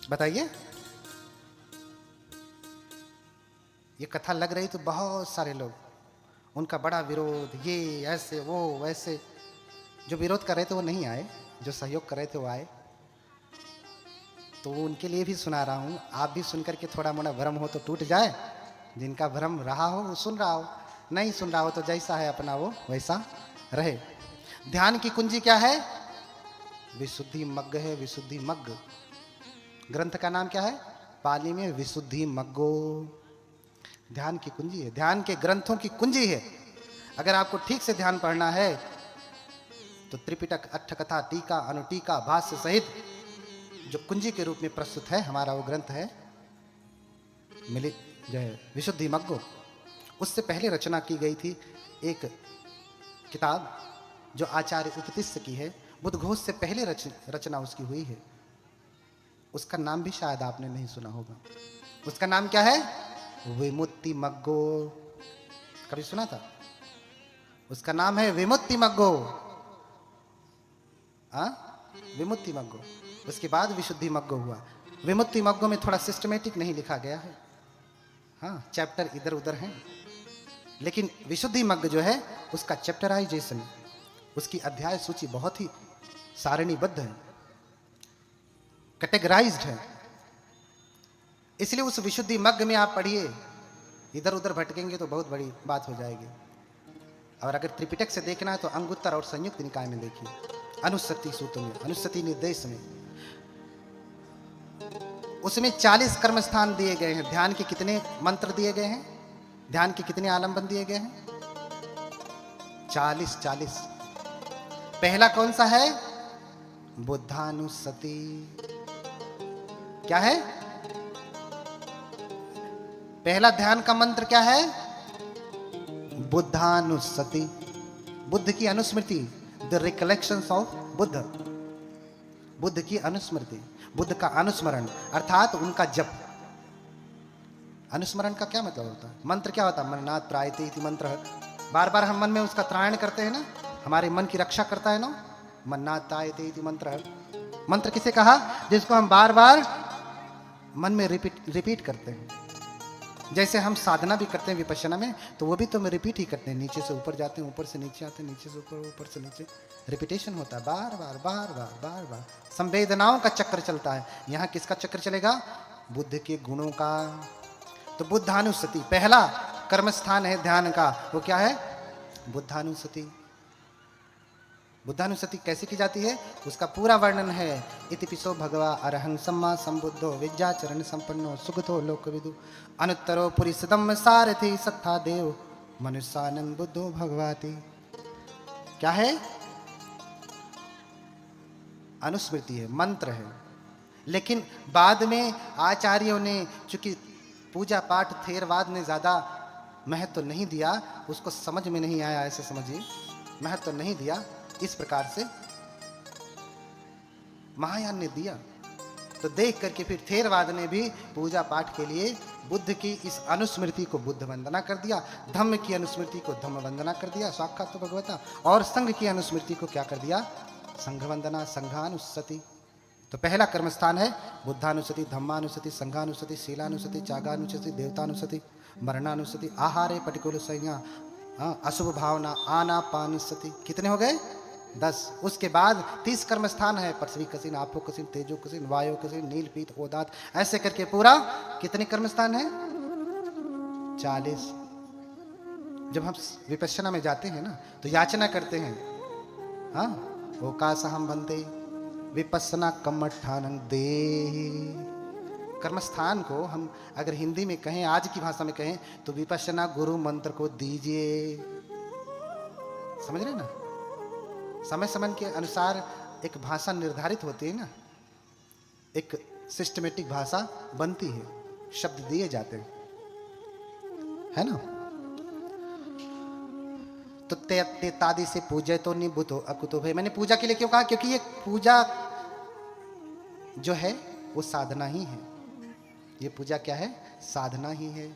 बताइए। ये कथा लग रही तो बहुत सारे लोग, उनका बड़ा विरोध, ये ऐसे वो वैसे, जो विरोध कर रहे थे वो नहीं आए, जो सहयोग कर रहे थे वो आए। तो उनके लिए भी सुना रहा हूँ, आप भी सुनकर के थोड़ा मोड़ा भ्रम हो तो टूट जाए। जिनका भ्रम रहा हो वो सुन रहा हो, नहीं सुन रहा हो तो जैसा है अपना वो वैसा रहे। ध्यान की कुंजी क्या है? विशुद्धि मग्ग है, विशुद्धि मग्ग। ग्रंथ का नाम क्या है? पाली में विशुद्धि मग्गो। ध्यान की कुंजी है, ध्यान के ग्रंथों की कुंजी है। अगर आपको ठीक से ध्यान पढ़ना है तो त्रिपिटक, अट्ठ कथा, टीका, अनुटीका, भाष्य सहित जो कुंजी के रूप में प्रस्तुत है, हमारा वो ग्रंथ है मिलित जो है विशुद्धि मग्गो। उससे पहले रचना की गई थी एक किताब जो आचार्य उपतिस्थ की है, बुद्धघोष से पहले रचना उसकी हुई है। उसका नाम भी शायद आपने नहीं सुना होगा। उसका नाम क्या है? विमुक्ति मग्गो। कभी सुना था? उसका नाम है विमुक्ति मग्गो। विमुक्ति मग्गो। उसके बाद विशुद्धि मग्गो हुआ। विमुक्ति मग्गो में थोड़ा सिस्टमेटिक नहीं लिखा गया है, हाँ, चैप्टर इधर उधर हैं, लेकिन विशुद्धि मग्ग जो है उसका चैप्टराइजेशन, उसकी अध्याय सूची बहुत ही सारणीबद्ध है, कैटेगराइज्ड है। इसलिए उस विशुद्धि मग्ग में आप पढ़िए, इधर उधर भटकेंगे तो बहुत बड़ी बात हो जाएगी। और अगर त्रिपिटक से देखना है तो अंगुत्तर और संयुक्त निकाय में देखिए, अनुस्सति सूत्र में, अनुस्सति निर्देश में, उसमें 40 कर्म स्थान दिए गए हैं। ध्यान के कितने मंत्र दिए गए हैं? ध्यान के कितने आलंबन दिए गए हैं? 40 पहला कौन सा है? बुद्धानुस्सति। क्या है? पहला ध्यान का मंत्र क्या है? बुद्धानुस्सति। बुद्ध की अनुस्मृति, the recollections of Buddha. Buddha की अनुस्मृति, बुद्ध का अनुस्मरण अर्थात उनका जप। अनुस्मरण का क्या मतलब होता है? मंत्र क्या होता है? मननात् त्रायते इति मंत्र। बार बार हम मन में उसका त्रायण करते हैं ना, हमारे मन की रक्षा करता है ना। मननात् त्रायते इति मंत्र। मंत्र किसे कहा? जिसको हम बार बार मन में रिपीट करते हैं। जैसे हम साधना भी करते हैं विपश्यना में, तो वो भी तो रिपीट ही करते हैं। नीचे से ऊपर जाते हैं, ऊपर से नीचे आते हैं, नीचे से ऊपर, ऊपर से नीचे। रिपीटेशन होता है, बार बार बार बार बार बार। संवेदनाओं का चक्र चलता है। यहाँ किसका चक्र चलेगा? बुद्ध के गुणों का। तो बुद्धानुस्सति पहला कर्म स्थान है ध्यान का, वो क्या है? बुद्धानुस्सति। बुद्धानुस्सति कैसे की जाती है? उसका पूरा वर्णन है। इतिपिसो भगवा अरहं सम्मा संबुद्धो विद्याचरण संपन्नो सुगतो लोकविदु अनुत्तरो पुरीसदम सारथि सत्ता देव मनुष्यानंद बुद्धो भगवाति। क्या है? अनुस्मृति है, मंत्र है। लेकिन बाद में आचार्यों ने, चूंकि पूजा पाठ थेरवाद ने ज्यादा महत्व नहीं दिया, उसको समझ में नहीं आया, ऐसे समझिए, महत्व नहीं दिया, इस प्रकार से महायान ने दिया। तो देख करके फिर थेरवाद ने भी पूजा पाठ के लिए बुद्ध की इस अनुस्मृति को बुद्ध वंदना कर दिया, धम्म की अनुस्मृति को धम्म वंदना कर दिया, साक्षात तो भगवता, और संघ की अनुस्मृति को क्या कर दिया? संघ वंदना, संघानुस्सति। तो पहला कर्म स्थान है बुद्धानुस्सति, धम्मानुस्सति, संघानुस्सति, शीलानुस्सति, त्यागानुस्सति, देवतानुस्सति, मरणानुस्सति, आहारे पटिकुल संज्ञा, अशुभ भावना, आनापानुस्सति। कितने हो गए? 10। उसके बाद 30 कर्म स्थान है पृथ्वी कसिन, आपो कसिन, तेजो कसिन, वायु कसिन, नील पीत ओदात, ऐसे करके पूरा कितने कर्म स्थान है? 40। जब हम विपश्यना में जाते हैं ना, तो याचना करते हैं, हाँ, ओकासहम बंदे विपस्सना कम्मठानं देहि। कर्मस्थान को हम अगर हिंदी में कहें, आज की भाषा में कहें, तो विपश्यना गुरु मंत्र को दीजिए। समझ रहे ना? समय समय के अनुसार एक भाषा निर्धारित होती है ना, एक सिस्टमेटिक भाषा बनती है, शब्द दिए जाते हैं, है ना? तो तेतादि से पूजा तो निबुतो अकुतो भाई। मैंने पूजा के लिए क्यों कहा? क्योंकि ये पूजा जो है वो साधना ही है। ये पूजा क्या है? साधना ही है।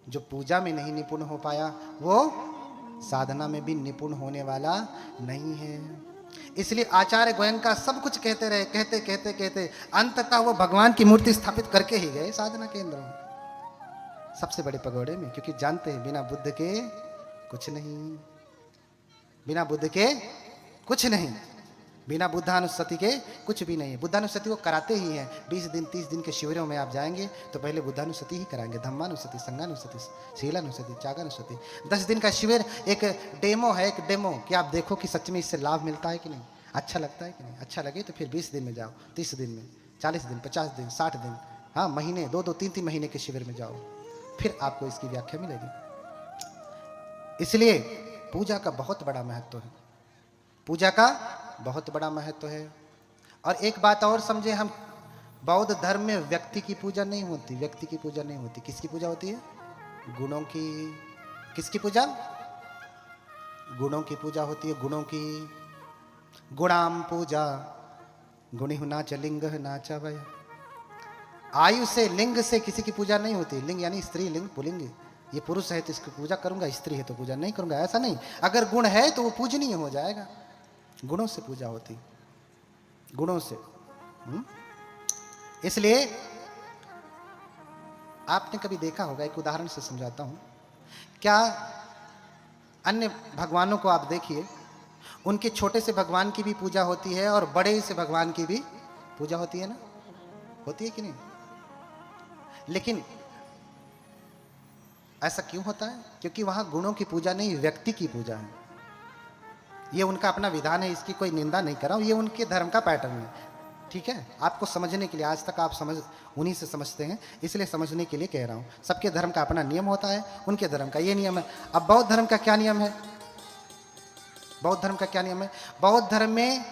जो पूजा में नहीं निपुण हो पाया, वो साधना में भी निपुण होने वाला नहीं है। इसलिए आचार्य गोयंका सब कुछ कहते रहे, कहते कहते कहते अंततः वो भगवान की मूर्ति स्थापित करके ही गए साधना केंद्र में, सबसे बड़े पगोड़े में। क्योंकि जानते हैं बिना बुद्ध के कुछ नहीं, बिना बुद्ध के कुछ नहीं, बिना बुद्धानुस्सति के कुछ भी नहीं है। बुद्धानुस्सति वो कराते ही हैं। 20 दिन 30 दिन के शिविरों में आप जाएंगे तो पहले बुद्धानुस्सति ही कराएंगे, धम्मानुस्सति, संघानुस्सति, शीलानुस्सति, त्यागानुस्सति। 10 दिन का शिविर एक डेमो है, एक डेमो कि आप देखो कि सच में इससे लाभ मिलता है कि नहीं, अच्छा लगता है कि नहीं। अच्छा लगे तो फिर 20 दिन में जाओ, 30 दिन में, 40 दिन, 50 दिन, 60 दिन, हाँ, महीने, 2-2, 3-3 महीने के शिविर में जाओ, फिर आपको इसकी व्याख्या मिलेगी। इसलिए पूजा का बहुत बड़ा महत्व है, पूजा का बहुत बड़ा महत्व है। और एक बात और समझे, हम बौद्ध धर्म में व्यक्ति की पूजा नहीं होती, व्यक्ति की पूजा नहीं होती। किसकी पूजा होती है? गुणों की। किसकी पूजा? गुणों की पूजा होती है, गुणों की। गुणाम पूजा गुणिहु नाच लिंग नाचा वय। आयु से, लिंग से किसी की पूजा नहीं होती। लिंग यानी स्त्री लिंग, पुलिंग। ये पुरुष है तो इसकी पूजा करूंगा, स्त्री है तो पूजा नहीं करूंगा, ऐसा नहीं। अगर गुण है तो वो पूजनीय हो जाएगा। गुणों से पूजा होती, गुणों से। इसलिए आपने कभी देखा होगा, एक उदाहरण से समझाता हूं। क्या अन्य भगवानों को आप देखिए, उनके छोटे से भगवान की भी पूजा होती है और बड़े से भगवान की भी पूजा होती है ना, होती है कि नहीं? लेकिन ऐसा क्यों होता है? क्योंकि वहां गुणों की पूजा नहीं, व्यक्ति की पूजा है। ये उनका अपना विधान है, इसकी कोई निंदा नहीं कर रहा हूं, ये उनके धर्म का पैटर्न है, ठीक है? आपको समझने के लिए, आज तक आप समझ उन्हीं से समझते हैं, इसलिए समझने के लिए कह रहा हूं। सबके धर्म का अपना नियम होता है, उनके धर्म का ये नियम है। अब बौद्ध धर्म का क्या नियम है? बौद्ध धर्म का क्या नियम है? बौद्ध धर्म में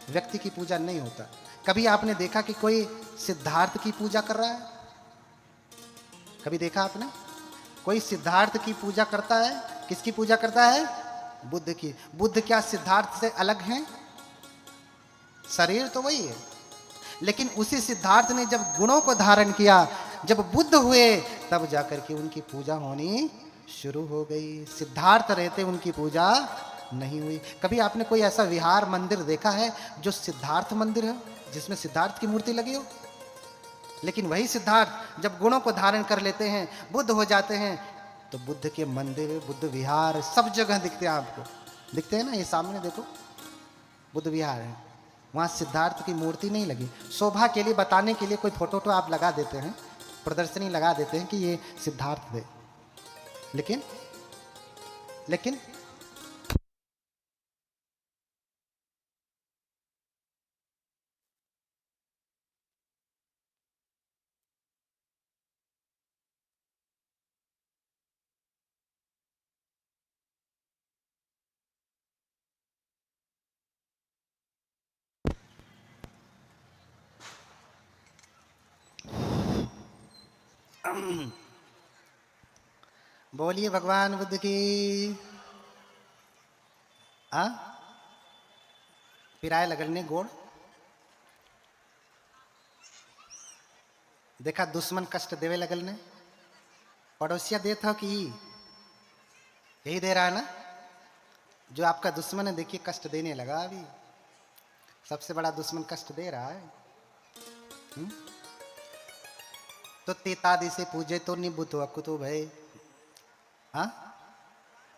व्यक्ति की पूजा नहीं होता। कभी आपने देखा कि कोई सिद्धार्थ की पूजा कर रहा है? कभी देखा आपने? कोई सिद्धार्थ की पूजा करता है? किसकी पूजा करता है? बुद्ध की। बुद्ध क्या सिद्धार्थ से अलग हैं? शरीर तो वही है, लेकिन उसी सिद्धार्थ ने जब गुणों को धारण किया, जब बुद्ध हुए, तब जाकर के उनकी पूजा होनी शुरू हो गई। सिद्धार्थ रहते उनकी पूजा नहीं हुई। कभी आपने कोई ऐसा विहार मंदिर देखा है जो सिद्धार्थ मंदिर है, जिसमें सिद्धार्थ की मूर्ति लगी हो? लेकिन वही सिद्धार्थ जब गुणों को धारण कर लेते हैं, बुद्ध हो जाते हैं, तो बुद्ध के मंदिर, बुद्ध विहार सब जगह दिखते हैं आपको। दिखते हैं ना, ये सामने देखो बुद्ध विहार है, वहां सिद्धार्थ की मूर्ति नहीं लगी। शोभा के लिए, बताने के लिए कोई फोटो तो आप लगा देते हैं, प्रदर्शनी लगा देते हैं कि ये सिद्धार्थ थे, लेकिन लेकिन बोलिए भगवान बुद्ध की। आ पिराए लगने गोड़ देखा, दुश्मन कष्ट देवे लगल ने, पड़ोसिया देता हो कि यही दे रहा है ना? जो आपका दुश्मन है, देखिए कष्ट देने लगा। अभी सबसे बड़ा दुश्मन कष्ट दे रहा है। तो तेतादी से पूजे तो निबुत अकुतो भय। हाँ,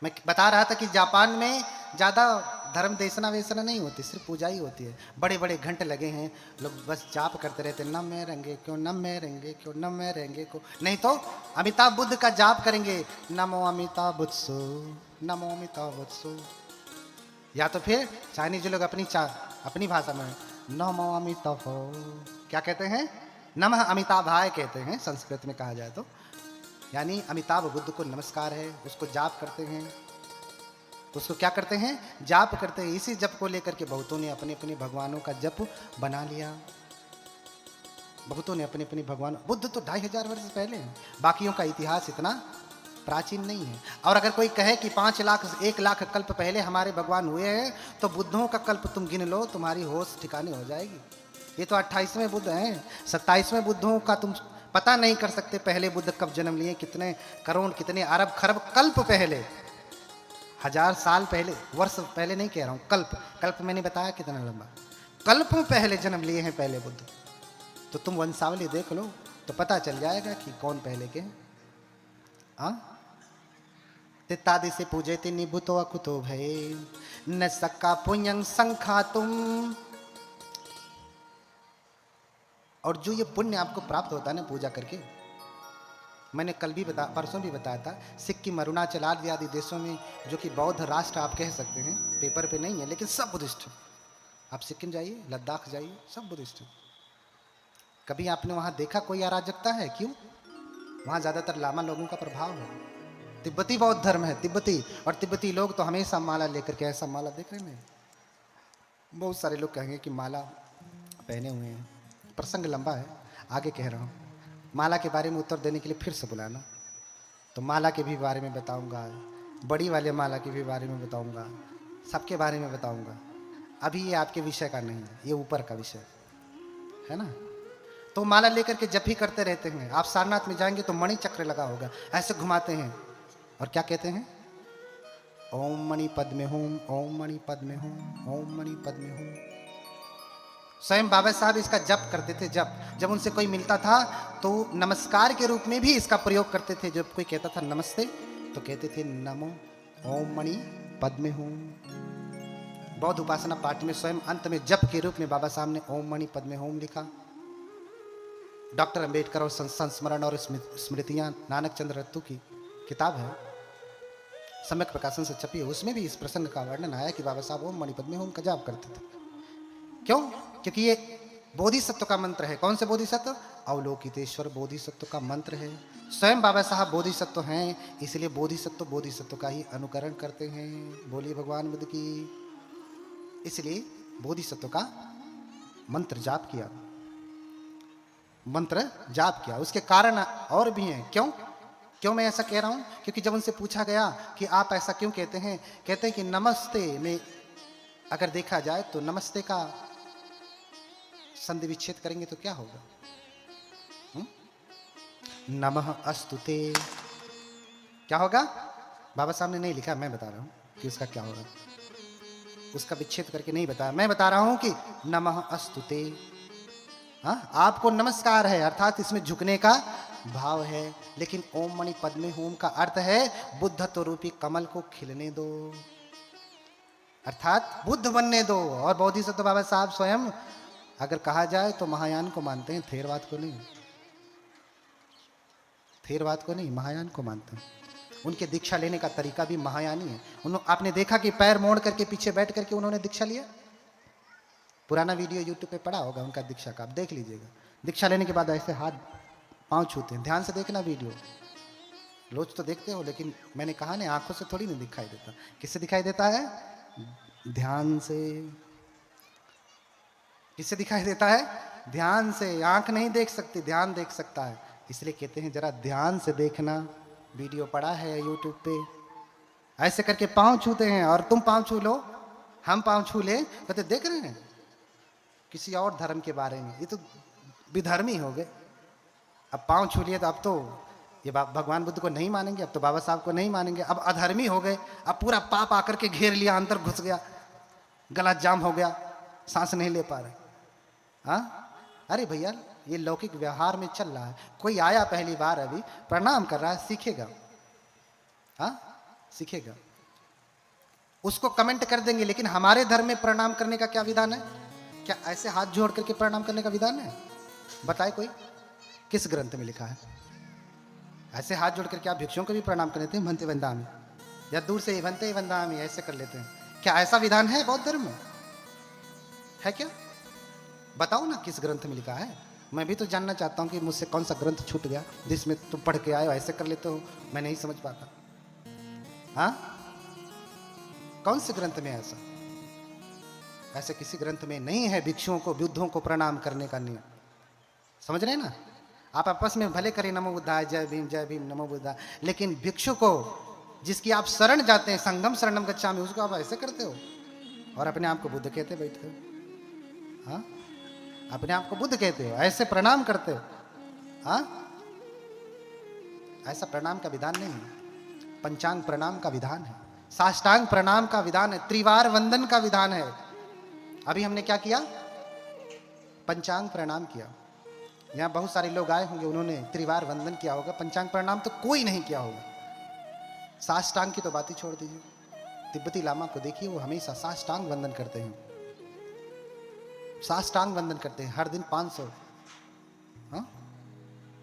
मैं बता रहा था कि जापान में ज्यादा धर्म देशना वेसना नहीं होती, सिर्फ पूजा ही होती है। बड़े बड़े घंटे लगे हैं, लोग बस जाप करते रहते, न मैं रहेंगे क्यों, न मैं रहेंगे क्यों, न मैं रहेंगे क्यों। नहीं तो अमिताभ बुद्ध का जाप करेंगे, नमो अमिताभ बुद्धसो, नमो अमिताभ बुद्धसो। या तो फिर चाइनीज लोग अपनी भाषा में नमो अमिताभ, क्या कहते हैं? नमः अमिताभाय कहते हैं, संस्कृत में कहा जाए तो। यानी अमिताभ बुद्ध को नमस्कार है, उसको जाप करते हैं। उसको क्या करते हैं? जाप करते हैं। इसी जप को लेकर के बहुतों ने अपने अपने भगवानों का जप बना लिया। बहुतों ने अपने अपने भगवान, बुद्ध तो 2500 वर्ष पहले हैं, बाकियों का इतिहास इतना प्राचीन नहीं है। और अगर कोई कहे कि 5 लाख 1 लाख कल्प पहले हमारे भगवान हुए हैं, तो बुद्धों का कल्प तुम गिन लो, तुम्हारी होश ठिकाने हो जाएगी। ये तो 28वें बुद्ध हैं, 27वें बुद्धों का तुम पता नहीं कर सकते पहले बुद्ध कब जन्म लिए, कितने करोड़, कितने अरब खरब कल्प पहले, 1000 साल पहले, वर्ष पहले नहीं कह रहा हूं, कल्प। कल्प मैंने बताया कितना लंबा, कल्प पहले जन्म लिए हैं पहले बुद्ध। तो तुम वंशावली देख लो तो पता चल जाएगा कि कौन पहले के हैं। तित्तादि से पूजे थे निभुतो अकुतो भय, न सक्का पुण्यं संखा तुम। और जो ये पुण्य आपको प्राप्त होता है ना पूजा करके, मैंने कल भी परसों भी बताया था, सिक्किम, अरुणाचल आदि देशों में, जो कि बौद्ध राष्ट्र आप कह सकते हैं, पेपर पे नहीं है लेकिन सब बुद्धिस्ट। आप सिक्किम जाइए, लद्दाख जाइए, सब बुद्धिस्ट। कभी आपने वहां देखा कोई अराजकता है? क्यों? वहां ज्यादातर लामा लोगों का प्रभाव है। तिब्बती बौद्ध धर्म है, तिब्बती। और तिब्बती लोग तो हमेशा माला लेकर के, ऐसा माला देख रहे हैं, बहुत सारे लोग कहेंगे कि माला पहने हुए हैं। प्रसंग लंबा है, आगे कह रहा हूँ। माला के बारे में उत्तर देने के लिए फिर से बुलाना, तो माला के भी बारे में बताऊंगा, बड़ी वाले माला के भी बारे में बताऊंगा, सबके बारे में बताऊंगा। अभी ये आपके विषय का नहीं है, ये ऊपर का विषय है ना। तो माला लेकर के जप ही करते रहते हैं। आप सारनाथ में जाएंगे तो मणि चक्र लगा होगा, ऐसे घुमाते हैं और क्या कहते हैं? ओम मणि पद में हूं, ओम मणि पद में हूं, ओम मणि पद में हूं। स्वयं बाबा साहब इसका जप करते थे। जब उनसे कोई मिलता था तो नमस्कार के रूप में भी इसका प्रयोग करते थे। जब कोई कहता था नमस्ते तो कहते थे नमो ओम मणि पद में हूं। बौद्ध उपासना पाठ में स्वयं अंत में जप के रूप में बाबा साहब ने ओम मणि पद में हूं लिखा। डॉक्टर अंबेडकर और संस्मरण और स्मृतियां, नानक चंद्र रत्तू की किताब है, सम्यक प्रकाशन से छपी है, उसमें भी इस प्रसंग का वर्णन आया कि बाबा साहब ओम मणि पद में हूं का जाप करते थे। क्यों? क्योंकि ये बोधिसत्व का मंत्र है। कौन से बोधिसत्व? अवलोकितेश्वर बोधिसत्व का मंत्र है। स्वयं बाबा साहब बोधिसत्व हैं, इसलिए बोधिसत्व का ही अनुकरण करते हैं। बोलिए भगवान बुद्ध की। इसलिए बोधिसत्व का मंत्र जाप किया, मंत्र जाप किया। उसके कारण और भी हैं। क्यों मैं ऐसा कह रहा हूं? क्योंकि जब उनसे पूछा गया कि आप ऐसा क्यों कहते हैं, कहते हैं कि नमस्ते में अगर देखा जाए तो नमस्ते का संधि विच्छेद करेंगे तो क्या होगा? नमः अस्तुते क्या होगा? बाबा साहब ने नहीं लिखा, मैं बता रहा हूं कि उसका क्या होगा। उसका विच्छेद करके नहीं बताया, मैं बता रहा हूं कि नमः अस्तुते। हाँ, आपको नमस्कार है, अर्थात इसमें झुकने का भाव है। लेकिन ओम मणि पद्मे होम का अर्थ है बुद्धत्व रूपी कमल को खिलने दो, अर्थात बुद्ध बनने दो। और बोधिसत्व बाबा साहब स्वयं अगर कहा जाए तो महायान को मानते हैं, थेरवाद को नहीं। थेरवाद को नहीं, महायान को मानते हैं। उनके दीक्षा लेने का तरीका भी महायानी है। आपने देखा कि पैर मोड़ करके पीछे बैठ करके उन्होंने दीक्षा लिया। पुराना वीडियो यूट्यूब पे पड़ा होगा उनका दीक्षा का, आप देख लीजिएगा। दीक्षा लेने के बाद ऐसे हाथ पांव छूते हैं। ध्यान से देखना वीडियो। रोज तो देखते हो, लेकिन मैंने कहा ना, आंखों से थोड़ी नहीं दिखाई देता। किससे दिखाई देता है? ध्यान से। किससे दिखाई देता है? ध्यान से। आंख नहीं देख सकती, ध्यान देख सकता है। इसलिए कहते हैं जरा ध्यान से देखना। वीडियो पड़ा है यूट्यूब पे। ऐसे करके पांव छूते हैं, और तुम पांव छू लो, हम पांव छू ले, कहते देख रहे हैं किसी और धर्म के बारे में, ये तो विधर्मी हो गए। अब पांव छू लिए तो अब तो ये भगवान बुद्ध को नहीं मानेंगे, अब तो बाबा साहब को नहीं मानेंगे, अब अधर्मी हो गए। अब पूरा पाप आकर के घेर लिया, अंदर घुस गया, गला जाम हो गया, सांस नहीं ले पा रहे। हाँ, अरे भैया ये लौकिक व्यवहार में चल रहा है। कोई आया पहली बार, अभी प्रणाम कर रहा है, सीखेगा। हाँ, सीखेगा। उसको कमेंट कर देंगे, लेकिन हमारे धर्म में प्रणाम करने का क्या विधान है? क्या ऐसे हाथ जोड़ करके प्रणाम करने का विधान है? बताए कोई, किस ग्रंथ में लिखा है? ऐसे हाथ जोड़ करके आप भिक्षुओं को भी प्रणाम कर लेते हैं, भंते वंदामी, या दूर से भंते वंदामी ऐसे कर लेते हैं। क्या ऐसा विधान है बौद्ध धर्म में? है क्या? बताओ ना किस ग्रंथ में लिखा है। मैं भी तो जानना चाहता हूं कि मुझसे कौन सा ग्रंथ छूट गया जिसमें तुम पढ़ के आए हो ऐसे कर लेते हो, मैं नहीं समझ पाता। हाँ, कौन से ग्रंथ में ऐसा? ऐसे किसी ग्रंथ में नहीं है भिक्षुओं को, बुद्धों को प्रणाम करने का नियम। समझ रहे हैं ना? आप आपस में भले करें नमो बुद्धाय, जय भीम नमो बुद्धाय, लेकिन भिक्षु को जिसकी आप शरण जाते हैं, संगम शरणम गच्छामि, उसको आप ऐसे करते हो और अपने आप को बुद्ध कहते बैठते हो। हाँ, अपने आप को बुद्ध कहते हो, ऐसे प्रणाम करते हो। हाँ, ऐसा प्रणाम का विधान नहीं है। पंचांग प्रणाम का विधान है, साष्टांग प्रणाम का विधान है, त्रिवार वंदन का विधान है। अभी हमने क्या किया? पंचांग प्रणाम किया। यहाँ बहुत सारे लोग आए होंगे, उन्होंने त्रिवार वंदन किया होगा, पंचांग प्रणाम तो कोई नहीं किया होगा। साष्टांग की तो बात ही छोड़ दीजिए। तिब्बती लामा को देखिए, वो हमेशा साष्टांग वंदन करते हैं, साष्टांग वंदन करते हैं हर दिन 500, हाँ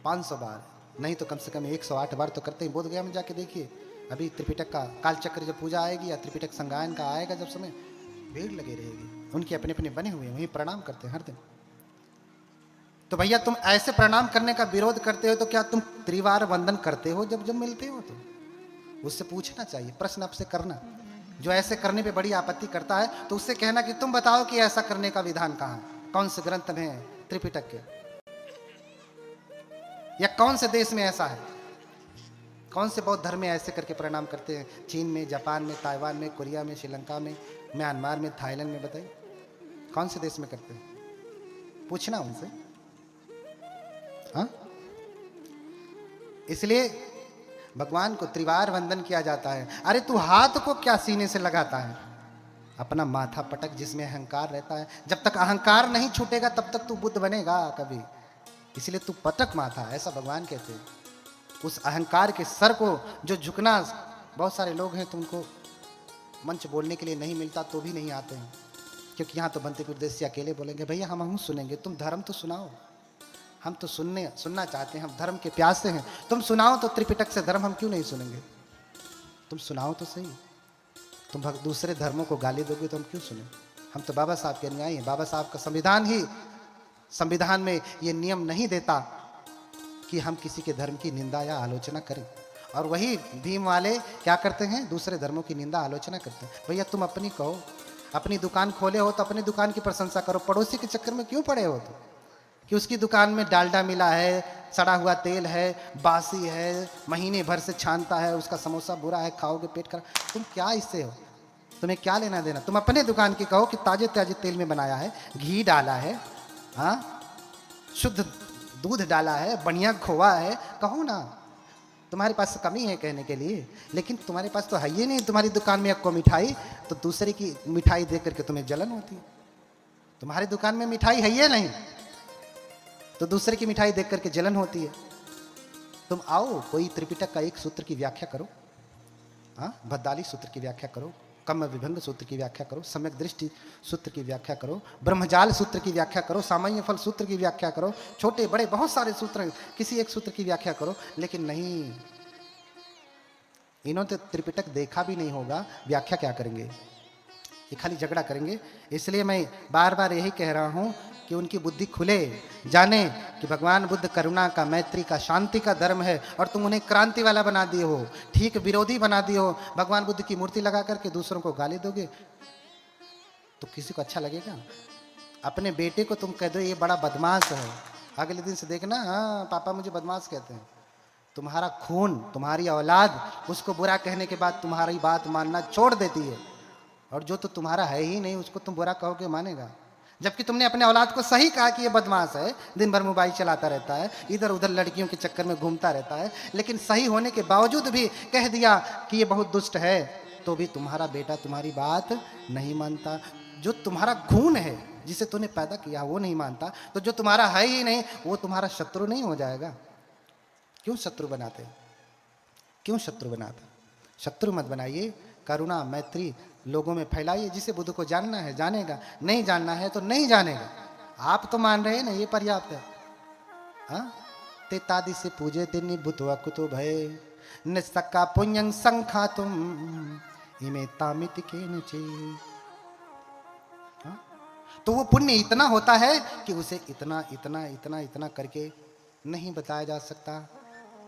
500 बार नहीं तो कम से कम 108 बार तो करते हैं। बोध गया में जाके देखिए, अभी त्रिपिटक का कालचक्र जब पूजा आएगी या त्रिपिटक संगायन का आएगा, जब समय भीड़ लगी रहेगी, उनके अपने अपने बने हुए वहीं प्रणाम करते हैं हर दिन। तो भैया तुम ऐसे प्रणाम करने का विरोध करते हो तो क्या तुम त्रिवार वंदन करते हो जब जब मिलते हो? तो उससे पूछना चाहिए, प्रश्न आपसे करना। जो ऐसे करने पे बड़ी आपत्ति करता है तो उससे कहना कि तुम बताओ कि ऐसा करने का विधान कहाँ है, कौन से ग्रंथ में है त्रिपिटक के, या कौन से देश में ऐसा है? कौन से बौद्ध धर्म में ऐसे करके प्रणाम करते हैं? चीन में, जापान में, ताइवान में, कोरिया में, श्रीलंका में, म्यांमार में, थाईलैंड में, बताइए कौन से देश में करते हैं? पूछना उनसे। हाँ, इसलिए भगवान को त्रिवार वंदन किया जाता है। अरे तू हाथ को क्या सीने से लगाता है? अपना माथा पटक, जिसमें अहंकार रहता है। जब तक अहंकार नहीं छूटेगा तब तक तू बुद्ध बनेगा कभी। इसलिए तू पटक माथा, ऐसा भगवान कहते हैं। उस अहंकार के सर को जो झुकना, बहुत सारे लोग हैं तुमको मंच बोलने के लिए नहीं मिलता तो भी नहीं आते हैं, क्योंकि यहाँ तो बनते प्रदेश से अकेले बोलेंगे भैया हम सुनेंगे, तुम धर्म तो सुनाओ। हम तो सुनना चाहते हैं, हम धर्म के प्यासे हैं। तुम सुनाओ तो त्रिपिटक से धर्म, हम क्यों नहीं सुनेंगे? तुम सुनाओ तो सही। तुम दूसरे धर्मों को गाली दोगे तो हम क्यों सुने? हम तो बाबा साहब के अनुयायी हैं। बाबा साहब का संविधान ही संविधान में ये नियम नहीं देता कि हम किसी के धर्म की निंदा या आलोचना करें। और वही भीम वाले क्या करते हैं, दूसरे धर्मों की निंदा आलोचना करते हैं। भैया तुम अपनी कहो, अपनी दुकान खोले हो तो अपनी दुकान की प्रशंसा करो, पड़ोसी के चक्कर में क्यों पड़े हो तुम? कि उसकी दुकान में डालडा मिला है, सड़ा हुआ तेल है, बासी है, महीने भर से छानता है, उसका समोसा बुरा है, खाओगे पेट खराब। तुम क्या इससे हो, तुम्हें क्या लेना देना? तुम अपने दुकान की कहो कि ताजे ताजे तेल में बनाया है, घी डाला है, हाँ शुद्ध दूध डाला है, बढ़िया खोआ है, कहो ना। तुम्हारे पास कमी है कहने के लिए, लेकिन तुम्हारे पास तो है ही नहीं। तुम्हारी दुकान में एक को मिठाई, तो दूसरे की मिठाई देख करके तुम्हें जलन होती है। तुम्हारी दुकान में मिठाई है ही नहीं, तो दूसरे की मिठाई देख करके जलन होती है। तुम आओ, कोई त्रिपिटक का एक सूत्र की व्याख्या करो, हाँ भद्दाली सूत्र की व्याख्या करो, कम विभंग सूत्र की व्याख्या करो, सम्यक दृष्टि सूत्र की व्याख्या करो, ब्रह्मजाल सूत्र की व्याख्या करो, सामान्य फल सूत्र की व्याख्या करो, छोटे बड़े बहुत सारे सूत्र हैं, किसी एक सूत्र की व्याख्या करो। लेकिन नहीं, इन्होंने तो त्रिपिटक देखा भी नहीं होगा, व्याख्या क्या करेंगे? ये खाली झगड़ा करेंगे। इसलिए मैं बार बार यही कह रहा हूं कि उनकी बुद्धि खुले, जाने कि भगवान बुद्ध करुणा का, मैत्री का, शांति का धर्म है, और तुम उन्हें क्रांति वाला बना दिए हो, ठीक विरोधी बना दिए हो। भगवान बुद्ध की मूर्ति लगा करके दूसरों को गाली दोगे तो किसी को अच्छा लगेगा? अपने बेटे को तुम कह दो ये बड़ा बदमाश है, अगले दिन से देखना हाँ पापा मुझे बदमाश कहते हैं। तुम्हारा खून, तुम्हारी औलाद उसको बुरा कहने के बाद तुम्हारी बात मानना छोड़ देती है, और जो तो तुम्हारा है ही नहीं उसको तुम बुरा कहोगे मानेगा? जबकि तुमने अपने औलाद को सही कहा कि ये बदमाश है, दिन भर मोबाइल चलाता रहता है, इधर उधर लड़कियों के चक्कर में घूमता रहता है, लेकिन सही होने के बावजूद भी कह दिया कि ये बहुत दुष्ट है, तो भी तुम्हारा बेटा तुम्हारी बात नहीं मानता। जो तुम्हारा खून है, जिसे तूने पैदा किया, वो नहीं मानता, तो जो तुम्हारा है ही नहीं वो तुम्हारा शत्रु नहीं हो जाएगा? क्यों शत्रु बनाते? क्यों शत्रु बनाते? शत्रु मत बनाइए, करुणा मैत्री लोगों में फैलाइए। जिसे बुद्ध को जानना है जानेगा, नहीं जानना है तो नहीं जानेगा। आप तो मान रहे हैं ना, ये पर्याप्त है। हाँ, ते तादि से पूजे ते निभुत कुतो भय निस्सका पुण्यं संखा तुम इमे तामित के नीचे। तो वो पुण्य इतना होता है कि उसे इतना इतना इतना इतना करके नहीं बताया जा सकता।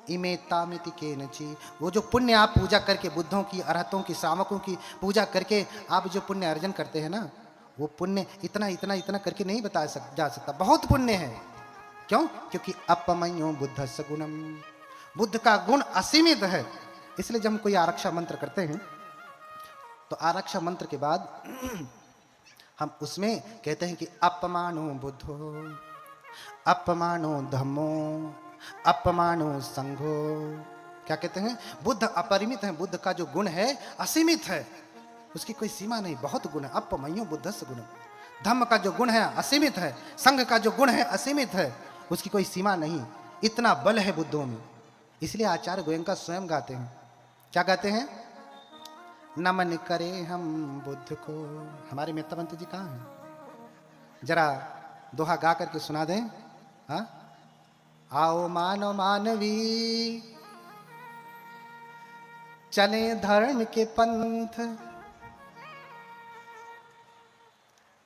इमे तामिति के नची, वो जो पुण्य आप पूजा करके, बुद्धों की, अरहतों की, श्रावकों की पूजा करके आप जो पुण्य अर्जन करते हैं ना, वो पुण्य इतना इतना इतना करके नहीं बताया जा सकता। बहुत पुण्य है। क्यों? क्योंकि अपमयो बुद्ध सगुणम, बुद्ध का गुण असीमित है। इसलिए जब हम कोई आरक्षा मंत्र करते हैं तो आरक्षा मंत्र के बाद हम उसमें कहते हैं कि अपमानो बुद्धो, अपमानो धम्मो, अपमानो संघो। क्या कहते हैं? बुद्ध अपरिमित है, बुद्ध का जो गुण है असीमित है, उसकी कोई सीमा नहीं, बहुत गुण है। अपमयो बुद्धस्य गुणम, धम्म का जो गुण है असीमित है, संघ का जो गुण है असीमित है, उसकी कोई सीमा नहीं। इतना बल है बुद्धों में। इसलिए आचार्य गोयंका स्वयं गाते हैं, क्या गाते हैं? नमन करे हम बुद्ध को। हमारे मेत्तावंत जी कहाँ हैं? जरा दोहा गा करके सुना दें। हाँ, आओ मानव मानवी चले धर्म के पंथ,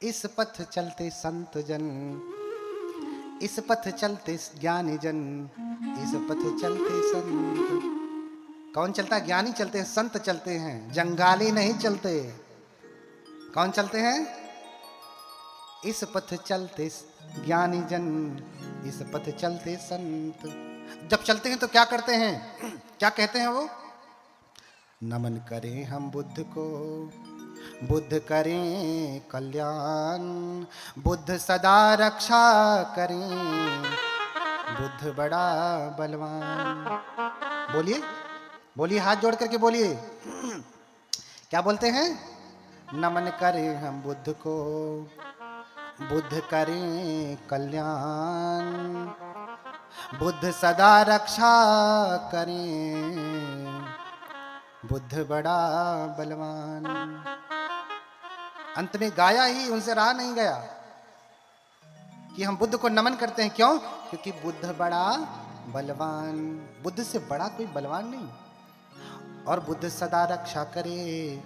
इस पथ चलते संत जन, इस पथ चलते ज्ञानी जन, इस पथ चलते संत। कौन चलता है? ज्ञानी चलते हैं, संत चलते हैं, जंगाली नहीं चलते। कौन चलते हैं? इस पथ चलते ज्ञानी जन, इस पथ चलते संत। जब चलते हैं तो क्या करते हैं? क्या कहते हैं वो? नमन करें हम बुद्ध को, बुद्ध करें कल्याण, बुद्ध सदा रक्षा करें, बुद्ध बड़ा बलवान। बोलिए बोलिए, हाथ जोड़ करके बोलिए। क्या बोलते हैं? नमन करें हम बुद्ध को, बुद्ध करें कल्याण, बुद्ध सदा रक्षा करें, बुद्ध बड़ा बलवान। अंत में गाया ही, उनसे रहा नहीं गया कि हम बुद्ध को नमन करते हैं। क्यों? क्योंकि बुद्ध बड़ा बलवान, बुद्ध से बड़ा कोई बलवान नहीं। और बुद्ध सदा रक्षा करे।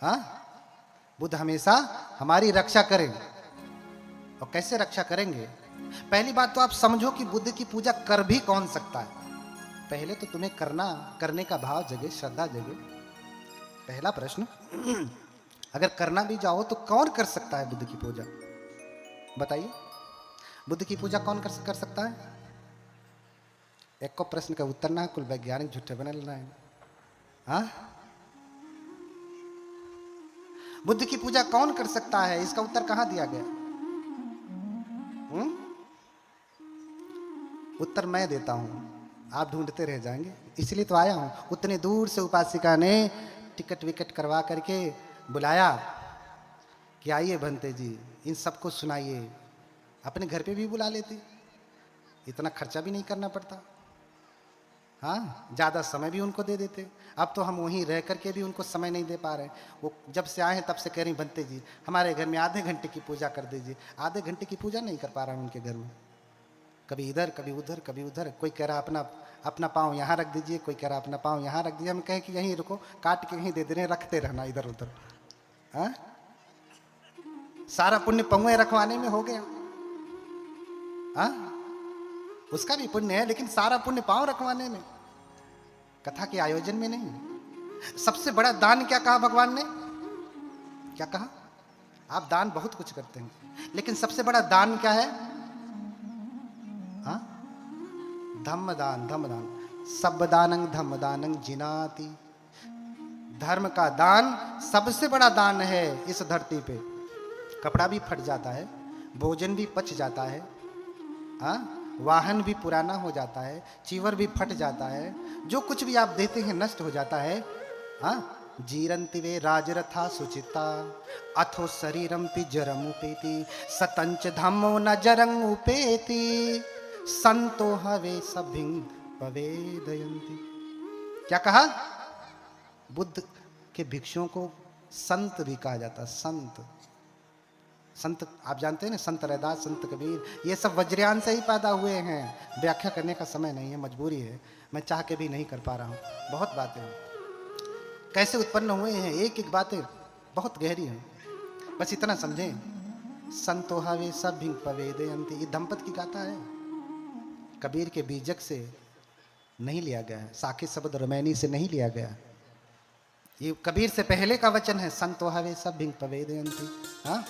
हाँ, बुद्ध हमेशा हमारी रक्षा करें। और कैसे रक्षा करेंगे? पहली बात तो आप समझो कि बुद्ध की पूजा कर भी कौन सकता है। पहले तो तुम्हें करने का भाव जगे, श्रद्धा जगे। पहला प्रश्न। अगर करना भी जाओ तो कौन कर सकता है बुद्ध की पूजा? बताइए, बुद्ध की पूजा कौन कर सकता है? एक को प्रश्न का उत्तर ना कुल वैज्ञानिक झूठे बने लग रहे हैं। हाँ, बुद्ध की पूजा कौन कर सकता है? इसका उत्तर कहां दिया गया? उत्तर मैं देता हूं, आप ढूंढते रह जाएंगे। इसलिए तो आया हूं। उतने दूर से उपासिका ने टिकट विकट करवा करके बुलाया कि आइए भंते जी, इन सबको सुनाइए। अपने घर पे भी बुला लेती, इतना खर्चा भी नहीं करना पड़ता। हाँ, ज़्यादा समय भी उनको दे देते। अब तो हम वहीं रह करके भी उनको समय नहीं दे पा रहे। वो जब से आए हैं तब से कह रही भंते जी हमारे घर में आधे घंटे की पूजा कर दीजिए। आधे घंटे की पूजा नहीं कर पा रहा हूँ उनके घर में। कभी इधर कभी उधर कभी उधर। कोई कह रहा अपना पाँव यहाँ रख दीजिए, कोई कह रहा अपना पाँव यहाँ रख दीजिए। हम कहें कि यहीं रुको, काट के यहीं दे दे रहे, रखते रहना इधर उधर। हाँ, सारा पुण्य पहुए रखवाने में हो गया। हाँ, उसका भी पुण्य है, लेकिन सारा पुण्य पांव रखवाने में, कथा के आयोजन में नहीं। सबसे बड़ा दान क्या कहा भगवान ने? क्या कहा? आप दान बहुत कुछ करते हैं, लेकिन सबसे बड़ा दान क्या है? हाँ, धम्म दान। धम्म दान सब दानंग धम्म दानंग जिनाति। धर्म का दान सबसे बड़ा दान है इस धरती पे। कपड़ा भी फट जाता है, भोजन भी पच जाता है, हाँ, वाहन भी पुराना हो जाता है, चीवर भी फट जाता है, जो कुछ भी आप देते हैं नष्ट हो जाता है। हाँ, जीरंति वे राजरथा सुचिता अथो शरीरम पि जरम उपेति सतंच धम्मो न जरंग उपेति संतो हवे सभिंग पवेदयंती। क्या कहा? बुद्ध के भिक्षुओं को संत भी कहा जाता। संत, संत आप जानते हैं ना, संत रैदास, संत कबीर, ये सब वज्रयान से ही पैदा हुए हैं। व्याख्या करने का समय नहीं है, मजबूरी है, मैं चाह के भी नहीं कर पा रहा हूँ। बहुत बातें हैं, कैसे उत्पन्न हुए हैं, एक एक बातें बहुत गहरी हैं। बस इतना समझें, संतो हवे सब भिंग पवेदयंती, ये दंपत की गाथा है। कबीर के बीजक से नहीं लिया गया है, साके शब्द रमैनी से नहीं लिया गया। ये कबीर से पहले का वचन है, संतो हवे सब भिंग पवेदयंती। हाँ,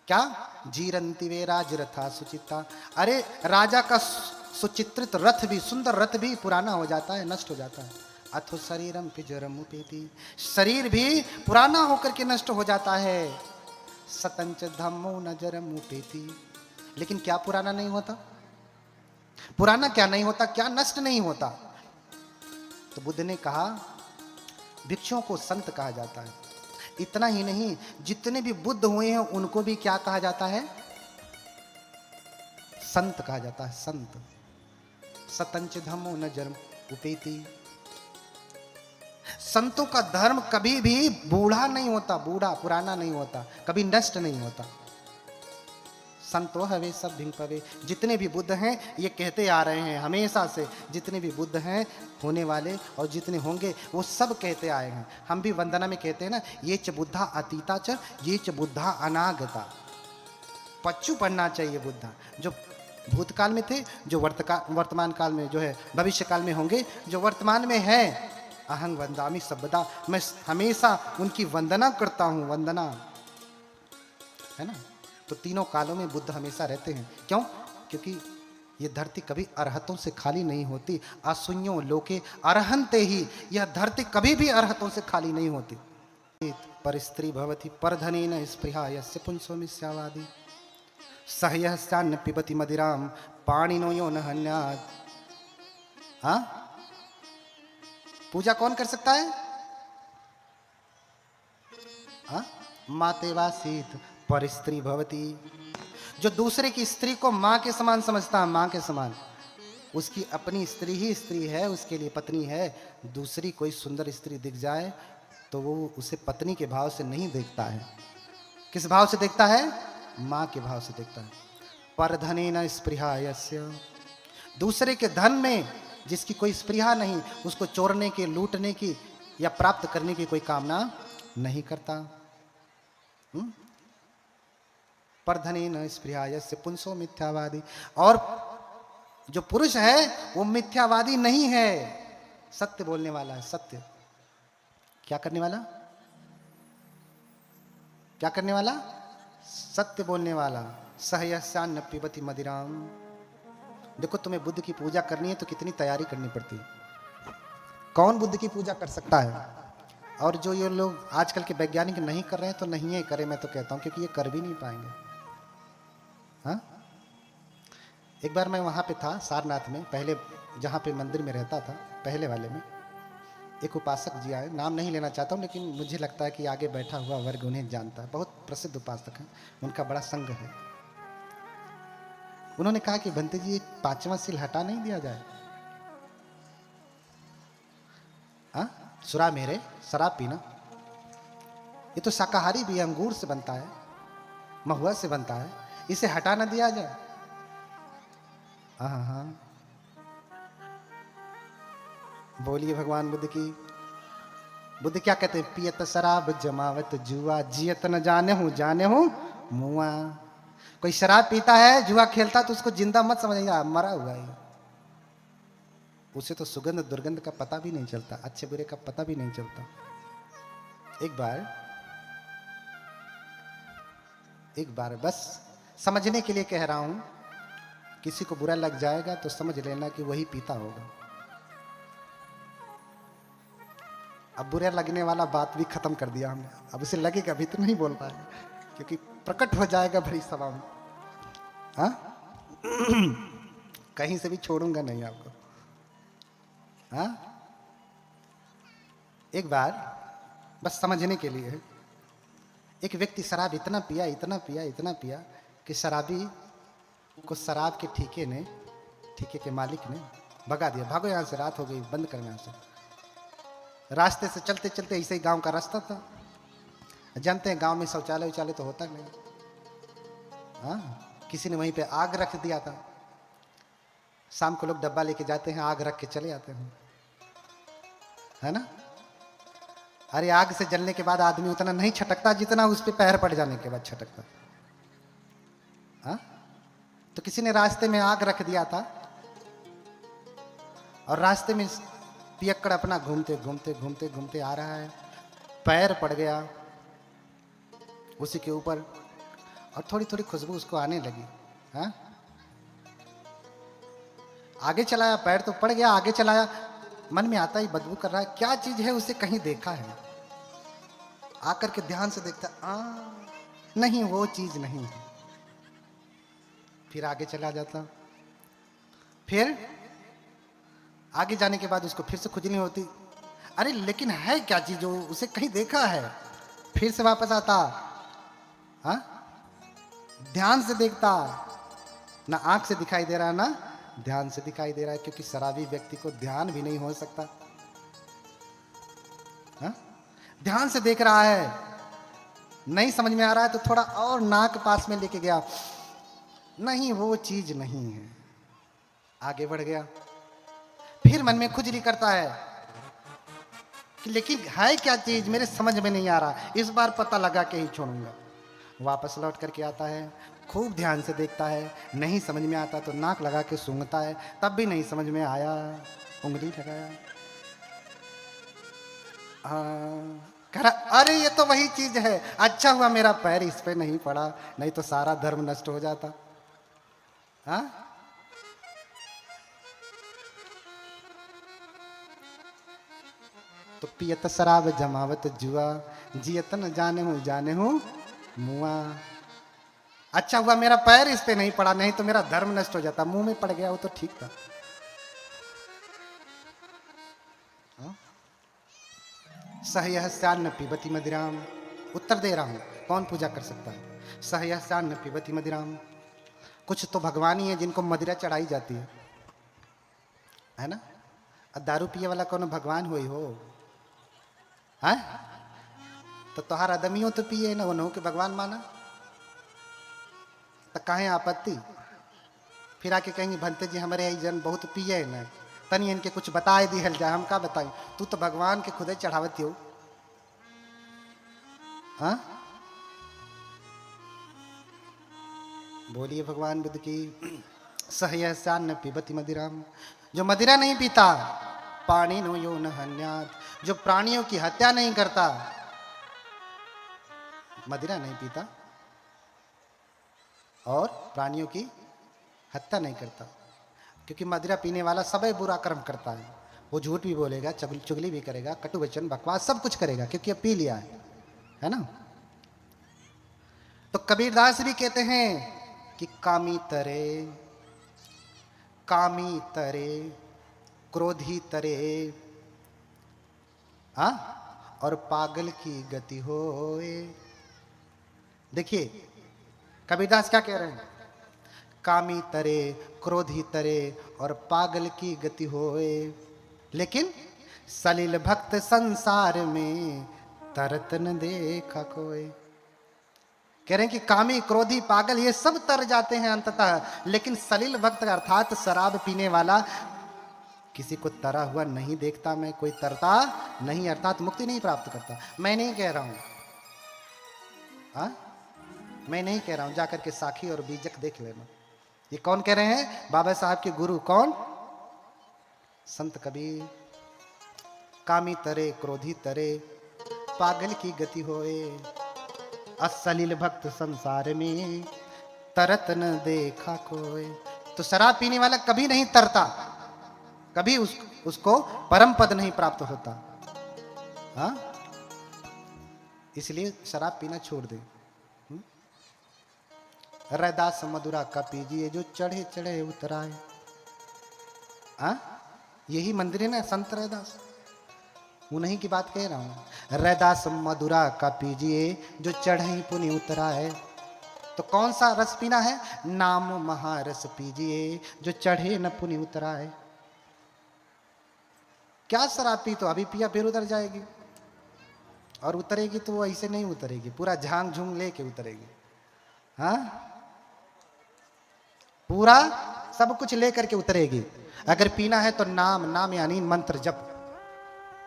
क्या? जीरंति वे राजरथा सुचिता। अरे राजा का सुचित्रित रथ भी, सुंदर रथ भी पुराना हो जाता है, नष्ट हो जाता है। अथो शरीरम पिजरम उपेति, शरीर भी पुराना होकर के नष्ट हो जाता है। सतंच धम्मो न जरम उपेति, लेकिन क्या पुराना नहीं होता? पुराना क्या नहीं होता? क्या नष्ट नहीं होता? तो बुद्ध ने कहा भिक्षुओं को संत कहा जाता है। इतना ही नहीं, जितने भी बुद्ध हुए हैं उनको भी क्या कहा जाता है? संत कहा जाता है, संत। सतंच धम्मो न जरम उपेति। संतों का धर्म कभी भी बूढ़ा नहीं होता, बूढ़ा पुराना नहीं होता, कभी नष्ट नहीं होता। संतो हवे सब भिंग पवे। जितने भी बुद्ध हैं ये कहते आ रहे हैं हमेशा से, जितने भी बुद्ध हैं होने वाले और जितने होंगे वो सब कहते आए हैं। हम भी वंदना में कहते हैं ना, ये च बुद्धा अतीता च ये च बुद्धा अनागता। पच्चू पढ़ना चाहिए बुद्धा, जो भूतकाल में थे, जो वर्तमान काल में जो है, भविष्य काल में होंगे, जो वर्तमान में है। अहं वंदामि सबदा, मैं हमेशा उनकी वंदना करता हूँ, वंदना है ना। तो तीनों कालों में बुद्ध हमेशा रहते हैं। क्यों? क्योंकि ये धरती कभी अरहतों से खाली नहीं होती। असुन्यो लोके अरहंते ही, यह धरती कभी भी अरहतों से खाली नहीं होती। पर स्त्री भवति परधनेन स्पृहा यस्य पुंसो मिथ्यावादी सहयस्यान्न पिबति मदिराम पाणिनो यो न हन्यात्। हाँ, पूजा कौन कर सकता है? हाँ, मातेवासीत पर स्त्री भवती, जो दूसरे की स्त्री को मां के समान समझता है, मां के समान, उसकी अपनी स्त्री ही स्त्री है, उसके लिए पत्नी है। दूसरी कोई सुंदर स्त्री दिख जाए तो वो उसे पत्नी के भाव से नहीं देखता है। किस भाव से देखता है? मां के भाव से देखता है। परधनेन स्पृहा यस्य, दूसरे के धन में जिसकी कोई स्पृहा नहीं, उसको चोरने की, लूटने की या प्राप्त करने की कोई कामना नहीं करता। परधनेन स्पृहायस्य पुंसो मिथ्यावादी। और जो पुरुष है वो मिथ्यावादी नहीं है, सत्य बोलने वाला है। सत्य क्या करने वाला? क्या करने वाला? सत्य बोलने वाला। सहयस्यान्न पिबति मदिराम। देखो, तुम्हें बुद्ध की पूजा करनी है तो कितनी तैयारी करनी पड़ती है। कौन बुद्ध की पूजा कर सकता है? और जो ये लोग आजकल के वैज्ञानिक नहीं कर रहे हैं तो नहीं है करें, मैं तो कहता हूं, क्योंकि ये कर भी नहीं पाएंगे। हाँ, एक बार मैं वहां पे था सारनाथ में, पहले जहां पे मंदिर में रहता था, पहले वाले में एक उपासक जी आए। नाम नहीं लेना चाहता हूं, लेकिन मुझे लगता है कि आगे बैठा हुआ वर्ग उन्हें जानता है। बहुत प्रसिद्ध उपासक है, उनका बड़ा संघ है। उन्होंने कहा कि बंते जी, 5वां सील हटा नहीं दिया जाए? हाँ, सुरा मेरे, शराब पीना ये तो शाकाहारी भी है, अंगूर से बनता है, महुआ से बनता है, इसे हटा ना दिया जाए? हाँ हाँ, बोलिए भगवान बुद्ध की। बुद्ध क्या कहते हैं? पियत शराब जमावत जुआ, जियत न जाने हूं मुआ। कोई शराब पीता है, जुआ खेलता, तो उसको जिंदा मत समझिएगा, मरा हुआ है। उसे तो सुगंध दुर्गंध का पता भी नहीं चलता, अच्छे बुरे का पता भी नहीं चलता। एक बार बस समझने के लिए कह रहा हूं, किसी को बुरा लग जाएगा तो समझ लेना कि वही पीता होगा। अब बुरा लगने वाला बात भी खत्म कर दिया हमने, अब उसे लगेगा भी तो नहीं बोल पाएगा, क्योंकि प्रकट हो जाएगा बड़ी सभा में। हाँ कहीं से भी छोड़ूंगा नहीं आपको। हाँ, एक बार बस समझने के लिए, एक व्यक्ति शराब इतना पिया कि शराबी को शराब के ठेके के मालिक ने भगा दिया। भागो यहां से, रात हो गई, बंद करना यहां से। रास्ते से चलते चलते ऐसे ही गांव का रास्ता था, जानते हैं गांव में शौचालय उचालय तो होता नहीं। हाँ, किसी ने वहीं पे आग रख दिया था। शाम को लोग डब्बा लेके जाते हैं, आग रख के चले आते हैं, है ना। अरे आग से जलने के बाद आदमी उतना नहीं छटकता जितना उस पे पैर पड़ जाने के बाद छटकता। हाँ, तो किसी ने रास्ते में आग रख दिया था, और रास्ते में पियक्कड़ अपना घूमते घूमते आ रहा है, पैर पड़ गया उसी के ऊपर, और थोड़ी थोड़ी खुशबू उसको आने लगी। हाँ, आगे चलाया, पैर तो पड़ गया, आगे चलाया, मन में आता ही बदबू कर रहा है, क्या चीज है, उसे कहीं देखा है। आकर के ध्यान से देखता, नहीं वो चीज नहीं है। फिर आगे चला जाता, फिर आगे जाने के बाद उसको फिर से खुजली होती, अरे लेकिन है क्या चीज जो उसे कहीं देखा है। फिर से वापस आता, हाँ, ध्यान से देखता, ना आंख से दिखाई दे रहा ना ध्यान से दिखाई दे रहा है, क्योंकि शराबी व्यक्ति को ध्यान भी नहीं हो सकता। हाँ? ध्यान से देख रहा है, नहीं समझ में आ रहा है तो थोड़ा और नाक पास में लेके गया, नहीं वो चीज नहीं है, आगे बढ़ गया। फिर मन में खुजली करता है कि लेकिन है क्या चीज, मेरे समझ में नहीं आ रहा, इस बार पता लगा के ही छोड़ूंगा। वापस लौट करके आता है, खूब ध्यान से देखता है, नहीं समझ में आता तो नाक लगा के सूंघता है, तब भी नहीं समझ में आया, उंगली लगाया, कह रहा अरे ये तो वही चीज है, अच्छा हुआ मेरा पैर इस पे नहीं पड़ा, नहीं तो सारा धर्म नष्ट हो जाता। हाँ, तो पियत शराब जमावत जुआ, जियत न जाने हूं मुआ। अच्छा हुआ मेरा पैर इस पे नहीं पड़ा, नहीं तो मेरा धर्म नष्ट हो जाता। मुंह में पड़ गया वो तो ठीक था। सहयस्यान्न पिबति मदिराम, उत्तर दे रहा हूं, कौन पूजा कर सकता है? सहयस्यान्न पिबति मदिराम, कुछ तो भगवान ही है जिनको मदिरा चढ़ाई जाती है ना। दारू पिए वाला कौन भगवान हुई हो? है तो तोहार आदमियों तो पिए ना, उन्हों के भगवान माना, तो काहे आपत्ति? फिर आके कहेंगे भंते जी हमारे यही जन बहुत पिए न, तनी इनके कुछ बताए दी हल जाए, हम का बताएं, तू तो भगवान के खुदे चढ़ावती हो। हाँ, बोलिए भगवान बुद्ध की। सहयस्यान्न पिबति मदिराम, जो मदिरा नहीं पीता, पानी नो यो न हन्यात, जो प्राणियों की हत्या नहीं करता, मदिरा नहीं पीता और प्राणियों की हत्या नहीं करता। क्योंकि मदिरा पीने वाला सब बुरा कर्म करता है, वो झूठ भी बोलेगा, चुगली भी करेगा, कटु वचन बकवास सब कुछ करेगा, क्योंकि अब पी लिया है ना। तो कबीरदास भी कहते हैं कि कामी तरे क्रोधी तरे, हाँ, और पागल की गति होए। देखिए कबीरदास क्या कह रहे हैं, कामी तरे क्रोधी तरे और पागल की गति होए, लेकिन सलिल भक्त संसार में तरत न देखा कोई। कह रहे हैं कि कामी क्रोधी पागल ये सब तर जाते हैं अंततः, लेकिन सलिल भक्त अर्थात शराब पीने वाला किसी को तरा हुआ नहीं देखता मैं, कोई तरता नहीं, अर्थात मुक्ति नहीं प्राप्त करता। मैं नहीं कह रहा हूं, हाँ, मैं नहीं कह रहा हूं, जाकर के साखी और बीजक देख लेना। ये कौन कह रहे हैं? बाबा साहब के गुरु। कौन? संत कबीर। कामी तरे क्रोधी तरे पागल की गति होए, असलिल भक्त संसार में तरत न देखा कोई। तो शराब पीने वाला कभी नहीं तरता, कभी उसको परम पद नहीं प्राप्त होता, हाँ, इसलिए शराब पीना छोड़ दे। रैदास मधुरा का पीजिए जो चढ़े चढ़े उतराए, हाँ, यही मंदिर है ना संत रैदास, उन्हीं की बात कह रहा हूं। रैदास मधुरा का पीजिए जो चढ़े पुनि उतराए। तो कौन सा रस पीना है? नाम महारस पीजिए जो चढ़े न पुनि उतराए। क्या शराब पी तो अभी पिया फिर उतर जाएगी, और उतरेगी तो वो ऐसे नहीं उतरेगी, पूरा झांग झूंग लेके उतरेगी, हाँ, पूरा सब कुछ लेकर के उतरेगी। अगर पीना है तो नाम यानी मंत्र जप।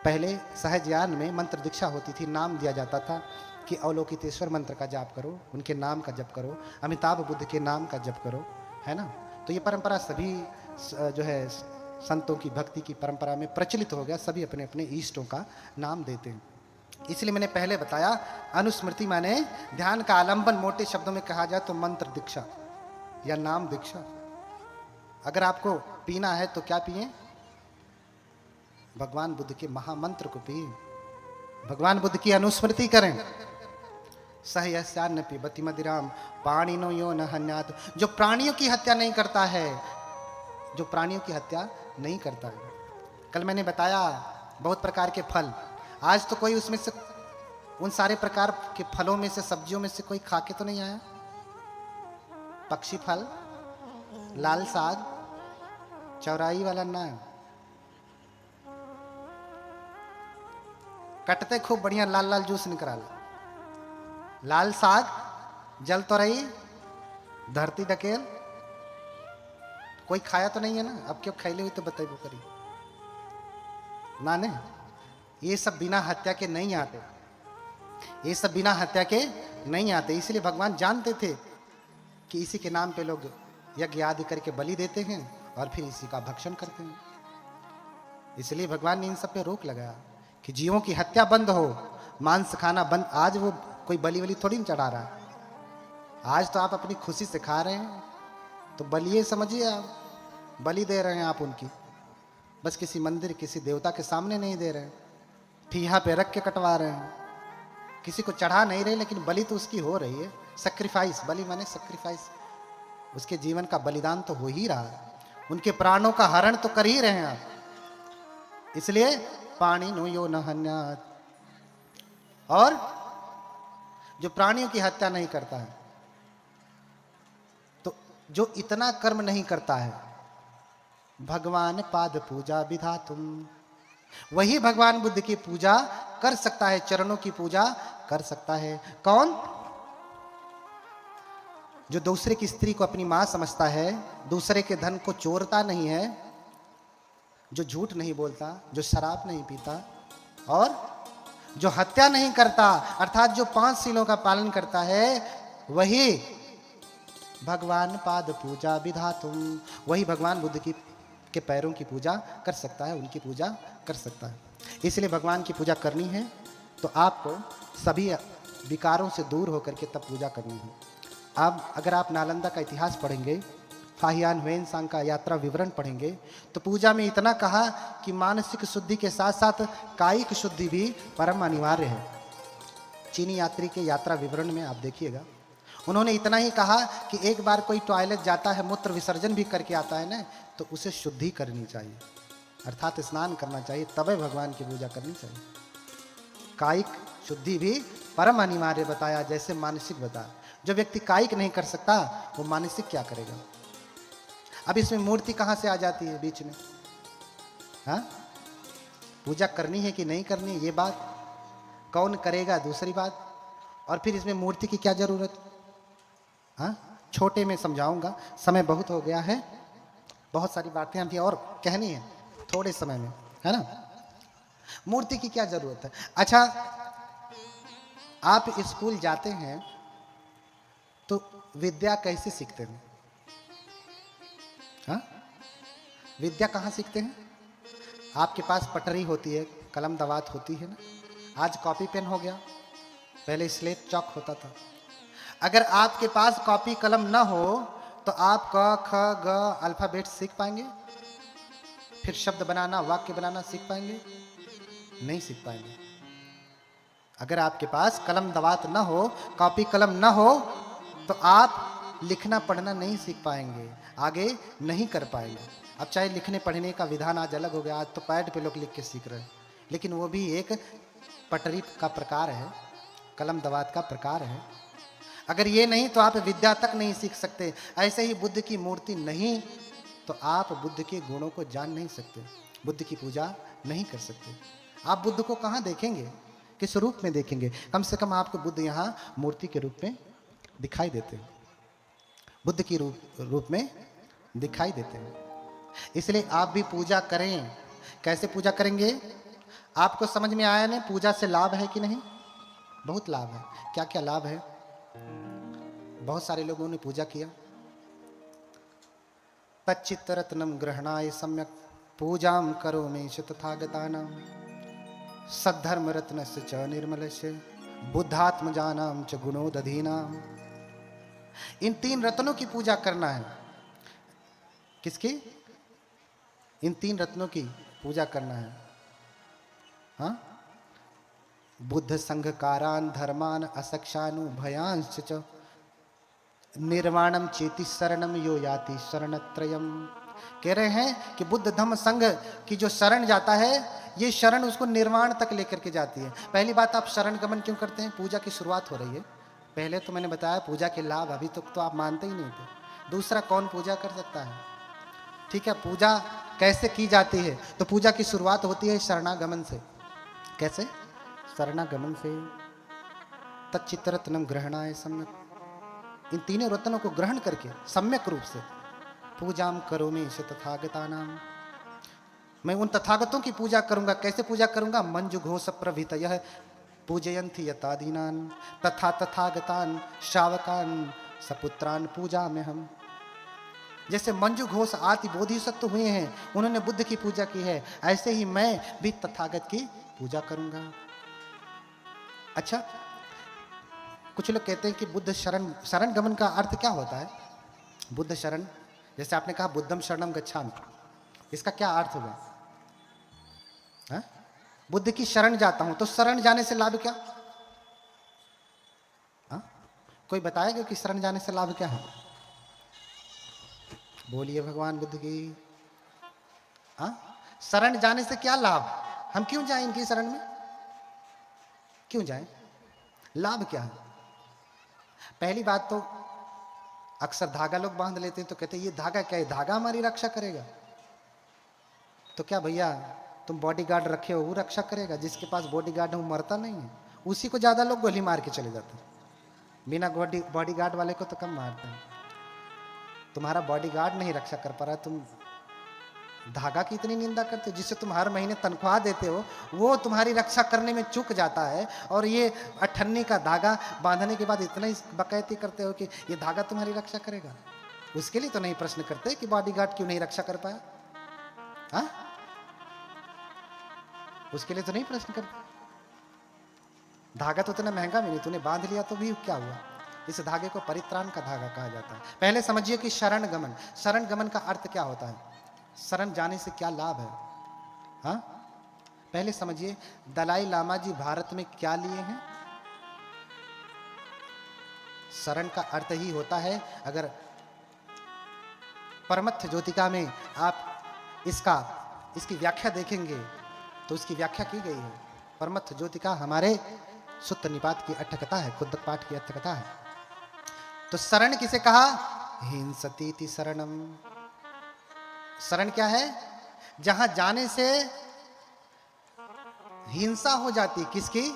पहले सहज ज्ञान में मंत्र दीक्षा होती थी, नाम दिया जाता था कि अवलोकितेश्वर मंत्र का जाप करो, उनके नाम का जप करो, अमिताभ बुद्ध के नाम का जप करो, है ना। तो ये परंपरा सभी जो है संतों की भक्ति की परंपरा में प्रचलित हो गया, सभी अपने अपने इष्टों का नाम देते हैं। इसलिए मैंने पहले बताया अनुस्मृति माने ध्यान का आलंबन, मोटे शब्दों में कहा जाए तो मंत्र दीक्षा या नाम दीक्षा। अगर आपको पीना है तो क्या पिए? भगवान बुद्ध के महामंत्र को पिए, भगवान बुद्ध की अनुस्मृति करें। सहयस्यान्न पिबति मदिराम पाणिनो यो न हन्यात, जो प्राणियों की हत्या नहीं करता है, जो प्राणियों की हत्या नहीं करता है। कल मैंने बताया बहुत प्रकार के फल, आज तो कोई उसमें से उन सारे प्रकार के फलों में से सब्जियों में से कोई खा के तो नहीं आया। पक्षी फल, लाल साग, चौराई वाला ना, कटते खूब बढ़िया लाल लाल जूस निकाल, लाल साग, जल तो रही, धरती डकेल, कोई खाया तो नहीं है ना? अब क्यों खैले हुई तो बताइए करी ना ने। ये सब बिना हत्या के नहीं आते, ये सब बिना हत्या के नहीं आते। इसलिए भगवान जानते थे कि इसी के नाम पे लोग यज्ञ आदि करके बलि देते हैं और फिर इसी का भक्षण करते हैं। इसलिए भगवान ने इन सब पे रोक लगाया कि जीवों की हत्या बंद हो, मांस खाना बंद। आज वो कोई बलि वली थोड़ी नहीं चढ़ा रहा है, आज तो आप अपनी खुशी से खा रहे हैं, तो बलिए समझिए, आप बलि दे रहे हैं आप उनकी, बस किसी मंदिर किसी देवता के सामने नहीं दे रहे हैं, ठीहा पे रख के कटवा रहे हैं, किसी को चढ़ा नहीं रहे, लेकिन बलि तो उसकी हो रही है। सैक्रिफाइस, बलि माने सैक्रिफाइस, उसके जीवन का बलिदान तो हो ही रहा है, उनके प्राणों का हरण तो कर ही रहे हैं आप। इसलिए पाणी नो यो न हन्यात, और जो प्राणियों की हत्या नहीं करता है, तो जो इतना कर्म नहीं करता है, भगवान पाद पूजा विधातुम, वही भगवान बुद्ध की पूजा कर सकता है, चरणों की पूजा कर सकता है। कौन? जो दूसरे की स्त्री को अपनी मां समझता है, दूसरे के धन को चोरता नहीं है, जो झूठ नहीं बोलता, जो शराब नहीं पीता, और जो हत्या नहीं करता, अर्थात जो 5 शीलों का पालन करता है, वही भगवान पाद पूजा विधातुम, वही भगवान बुद्ध की के पैरों की पूजा कर सकता है, उनकी पूजा कर सकता है। इसलिए भगवान की पूजा करनी है तो आपको सभी विकारों से दूर होकर के तब पूजा करनी है। अब अगर आप नालंदा का इतिहास पढ़ेंगे, फाहियान ह्वेनसांग का यात्रा विवरण पढ़ेंगे, तो पूजा में इतना कहा कि मानसिक शुद्धि के साथ साथ कायिक शुद्धि भी परम अनिवार्य है। चीनी यात्री के यात्रा विवरण में आप देखिएगा, उन्होंने इतना ही कहा कि एक बार कोई टॉयलेट जाता है, मूत्र विसर्जन भी करके आता है ना, तो उसे शुद्धि करनी चाहिए, अर्थात स्नान करना चाहिए, तब भगवान की पूजा करनी चाहिए। कायिक शुद्धि भी परम अनिवार्य बताया, जैसे मानसिक बताया। जो व्यक्ति कायिक नहीं कर सकता वो मानसिक क्या करेगा। अब इसमें मूर्ति कहाँ से आ जाती है बीच में? हाँ, पूजा करनी है कि नहीं करनी ये बात, कौन करेगा दूसरी बात, और फिर इसमें मूर्ति की क्या जरूरत। हाँ, छोटे में समझाऊंगा, समय बहुत हो गया है, बहुत सारी बातें अभी और कहनी है थोड़े समय में, है ना। मूर्ति की क्या जरूरत है। अच्छा, आप स्कूल जाते हैं तो विद्या कैसे सीखते हैं? हाँ, विद्या कहाँ सीखते हैं? आपके पास पटरी होती है, कलम दवात होती है ना, आज कॉपी पेन हो गया, पहले स्लेट चौक होता था। अगर आपके पास कॉपी कलम ना हो तो आप क ख ग अल्फाबेट सीख पाएंगे? फिर शब्द बनाना, वाक्य बनाना सीख पाएंगे? नहीं सीख पाएंगे। अगर आपके पास कलम दवात ना हो, कॉपी कलम ना हो, तो आप लिखना पढ़ना नहीं सीख पाएंगे, आगे नहीं कर पाएंगे। अब चाहे लिखने पढ़ने का विधान आज अलग हो गया, आज तो पैड पे लोग लिख के सीख रहे हैं, लेकिन वो भी एक पटरी का प्रकार है, कलम दवात का प्रकार है। अगर ये नहीं तो आप विद्या तक नहीं सीख सकते। ऐसे ही बुद्ध की मूर्ति नहीं तो आप बुद्ध के गुणों को जान नहीं सकते, बुद्ध की पूजा नहीं कर सकते। आप बुद्ध को कहाँ देखेंगे, किस रूप में देखेंगे? कम से कम आपको बुद्ध यहाँ मूर्ति के रूप में दिखाई देते हैं, बुद्ध की रूप में दिखाई देते हैं। इसलिए आप भी पूजा करें। कैसे पूजा करेंगे? आपको समझ में आया ना, पूजा से लाभ है कि नहीं? बहुत लाभ है। क्या क्या लाभ है? बहुत सारे लोगों ने पूजा किया। तच्चित्त रत्नम ग्रहणाय सम्यक पूजाम करोमि तथागतानां सद्धर्म रत्नस्य च निर्मलस्य बुद्धात्मजानां च गुणोदधीनां। इन 3 रत्नों की पूजा करना है। किसकी? इन 3 रत्नों की पूजा करना है। हाँ, बुद्ध संघकारान धर्मान असक्षानु भयांश च निर्वाणम चेति शरणम यो याति शरणत्रयम। कह रहे हैं कि बुद्ध धम्म संघ की जो शरण जाता है, ये शरण उसको निर्वाण तक लेकर के जाती है। पहली बात, आप शरण गमन क्यों करते हैं? पूजा की शुरुआत हो रही है। पहले तो मैंने बताया पूजा के लाभ, अभी तक तो आप मानते ही नहीं थे। दूसरा, कौन पूजा कर सकता है? ठीक है, पूजा कैसे की जाती है? तो पूजा की शुरुआत होती है शरणागमन से। कैसे? शरणागमन से। तच्चित्त रत्नम ग्रहणाय सम्यक, इन 3 रत्नों को ग्रहण करके सम्यक रूप से पूजाम करोमि तथागतानां, मैं उन तथागतों की पूजा करूंगा। कैसे पूजा करूंगा? मंजु घोष प्रभृतयः पूजयन्ति यतादीनान् तथा तथागतान् श्रावकान् सपुत्रान् पूजा में हम। जैसे मंजू घोष आदि बोधिसत्व हुए हैं, उन्होंने बुद्ध की पूजा की है, ऐसे ही मैं भी तथागत की पूजा करूंगा। अच्छा, कुछ लोग कहते हैं कि बुद्ध शरण गमन का अर्थ क्या होता है? बुद्ध शरण, जैसे आपने कहा बुद्धम शरणम गच्छामि, इसका क्या अर्थ हुआ? हाँ? बुद्ध की शरण जाता हूं तो शरण जाने से लाभ क्या? हाँ? कोई बताएगा कि शरण जाने से लाभ क्या है? बोलिए भगवान बुद्ध की। हाँ? शरण जाने से क्या लाभ? हम क्यों जाएं इनकी शरण में? क्यों जाएं? लाभ क्या है? पहली बात तो अक्सर धागा लोग बांध लेते हैं तो कहते हैं ये धागा क्या है? धागा हमारी रक्षा करेगा? तो क्या भैया तुम बॉडीगार्ड रखे हो, वो रक्षा करेगा? जिसके पास बॉडीगार्ड है वो मरता नहीं है, उसी को ज्यादा लोग गोली मार के चले जाते हैं। बिना बॉडीगार्ड वाले को तो कम मारते हैं। तुम्हारा बॉडीगार्ड नहीं रक्षा कर पा रहा, तुम धागा की इतनी निंदा करते हो, जिससे तुम हर महीने तनख्वाह देते हो, वो तुम्हारी रक्षा करने में चूक जाता है, और ये अठन्नी का धागा बांधने के बाद इतना ही बकैती करते हो कि ये धागा तुम्हारी रक्षा करेगा। उसके लिए तो नहीं प्रश्न करते कि बॉडीगार्ड क्यों नहीं रक्षा कर पाया। हाँ, उसके लिए तो नहीं प्रश्न करते। धागा तो इतना महंगा भी नहीं, तूने बांध लिया तो भी क्या हुआ। इस धागे को परित्राण का धागा कहा जाता है। पहले समझिए कि शरण गमन, शरण गमन का अर्थ क्या होता है, शरण जाने से क्या लाभ है। हाँ, पहले समझिए दलाई लामा जी भारत में क्या लिए हैं। शरण का अर्थ ही होता है, अगर परमत्थ ज्योतिका में आप इसकी व्याख्या देखेंगे तो उसकी व्याख्या की गई है। परमत्थ ज्योतिका हमारे सुत्त निपात की अट्ठकथा है, खुद पाठ की अट्ठकथा है। तो शरण किसे कहा, हिंसतीति शरणम। शरण क्या है, जहां जाने से हिंसा हो जाती, किसकी,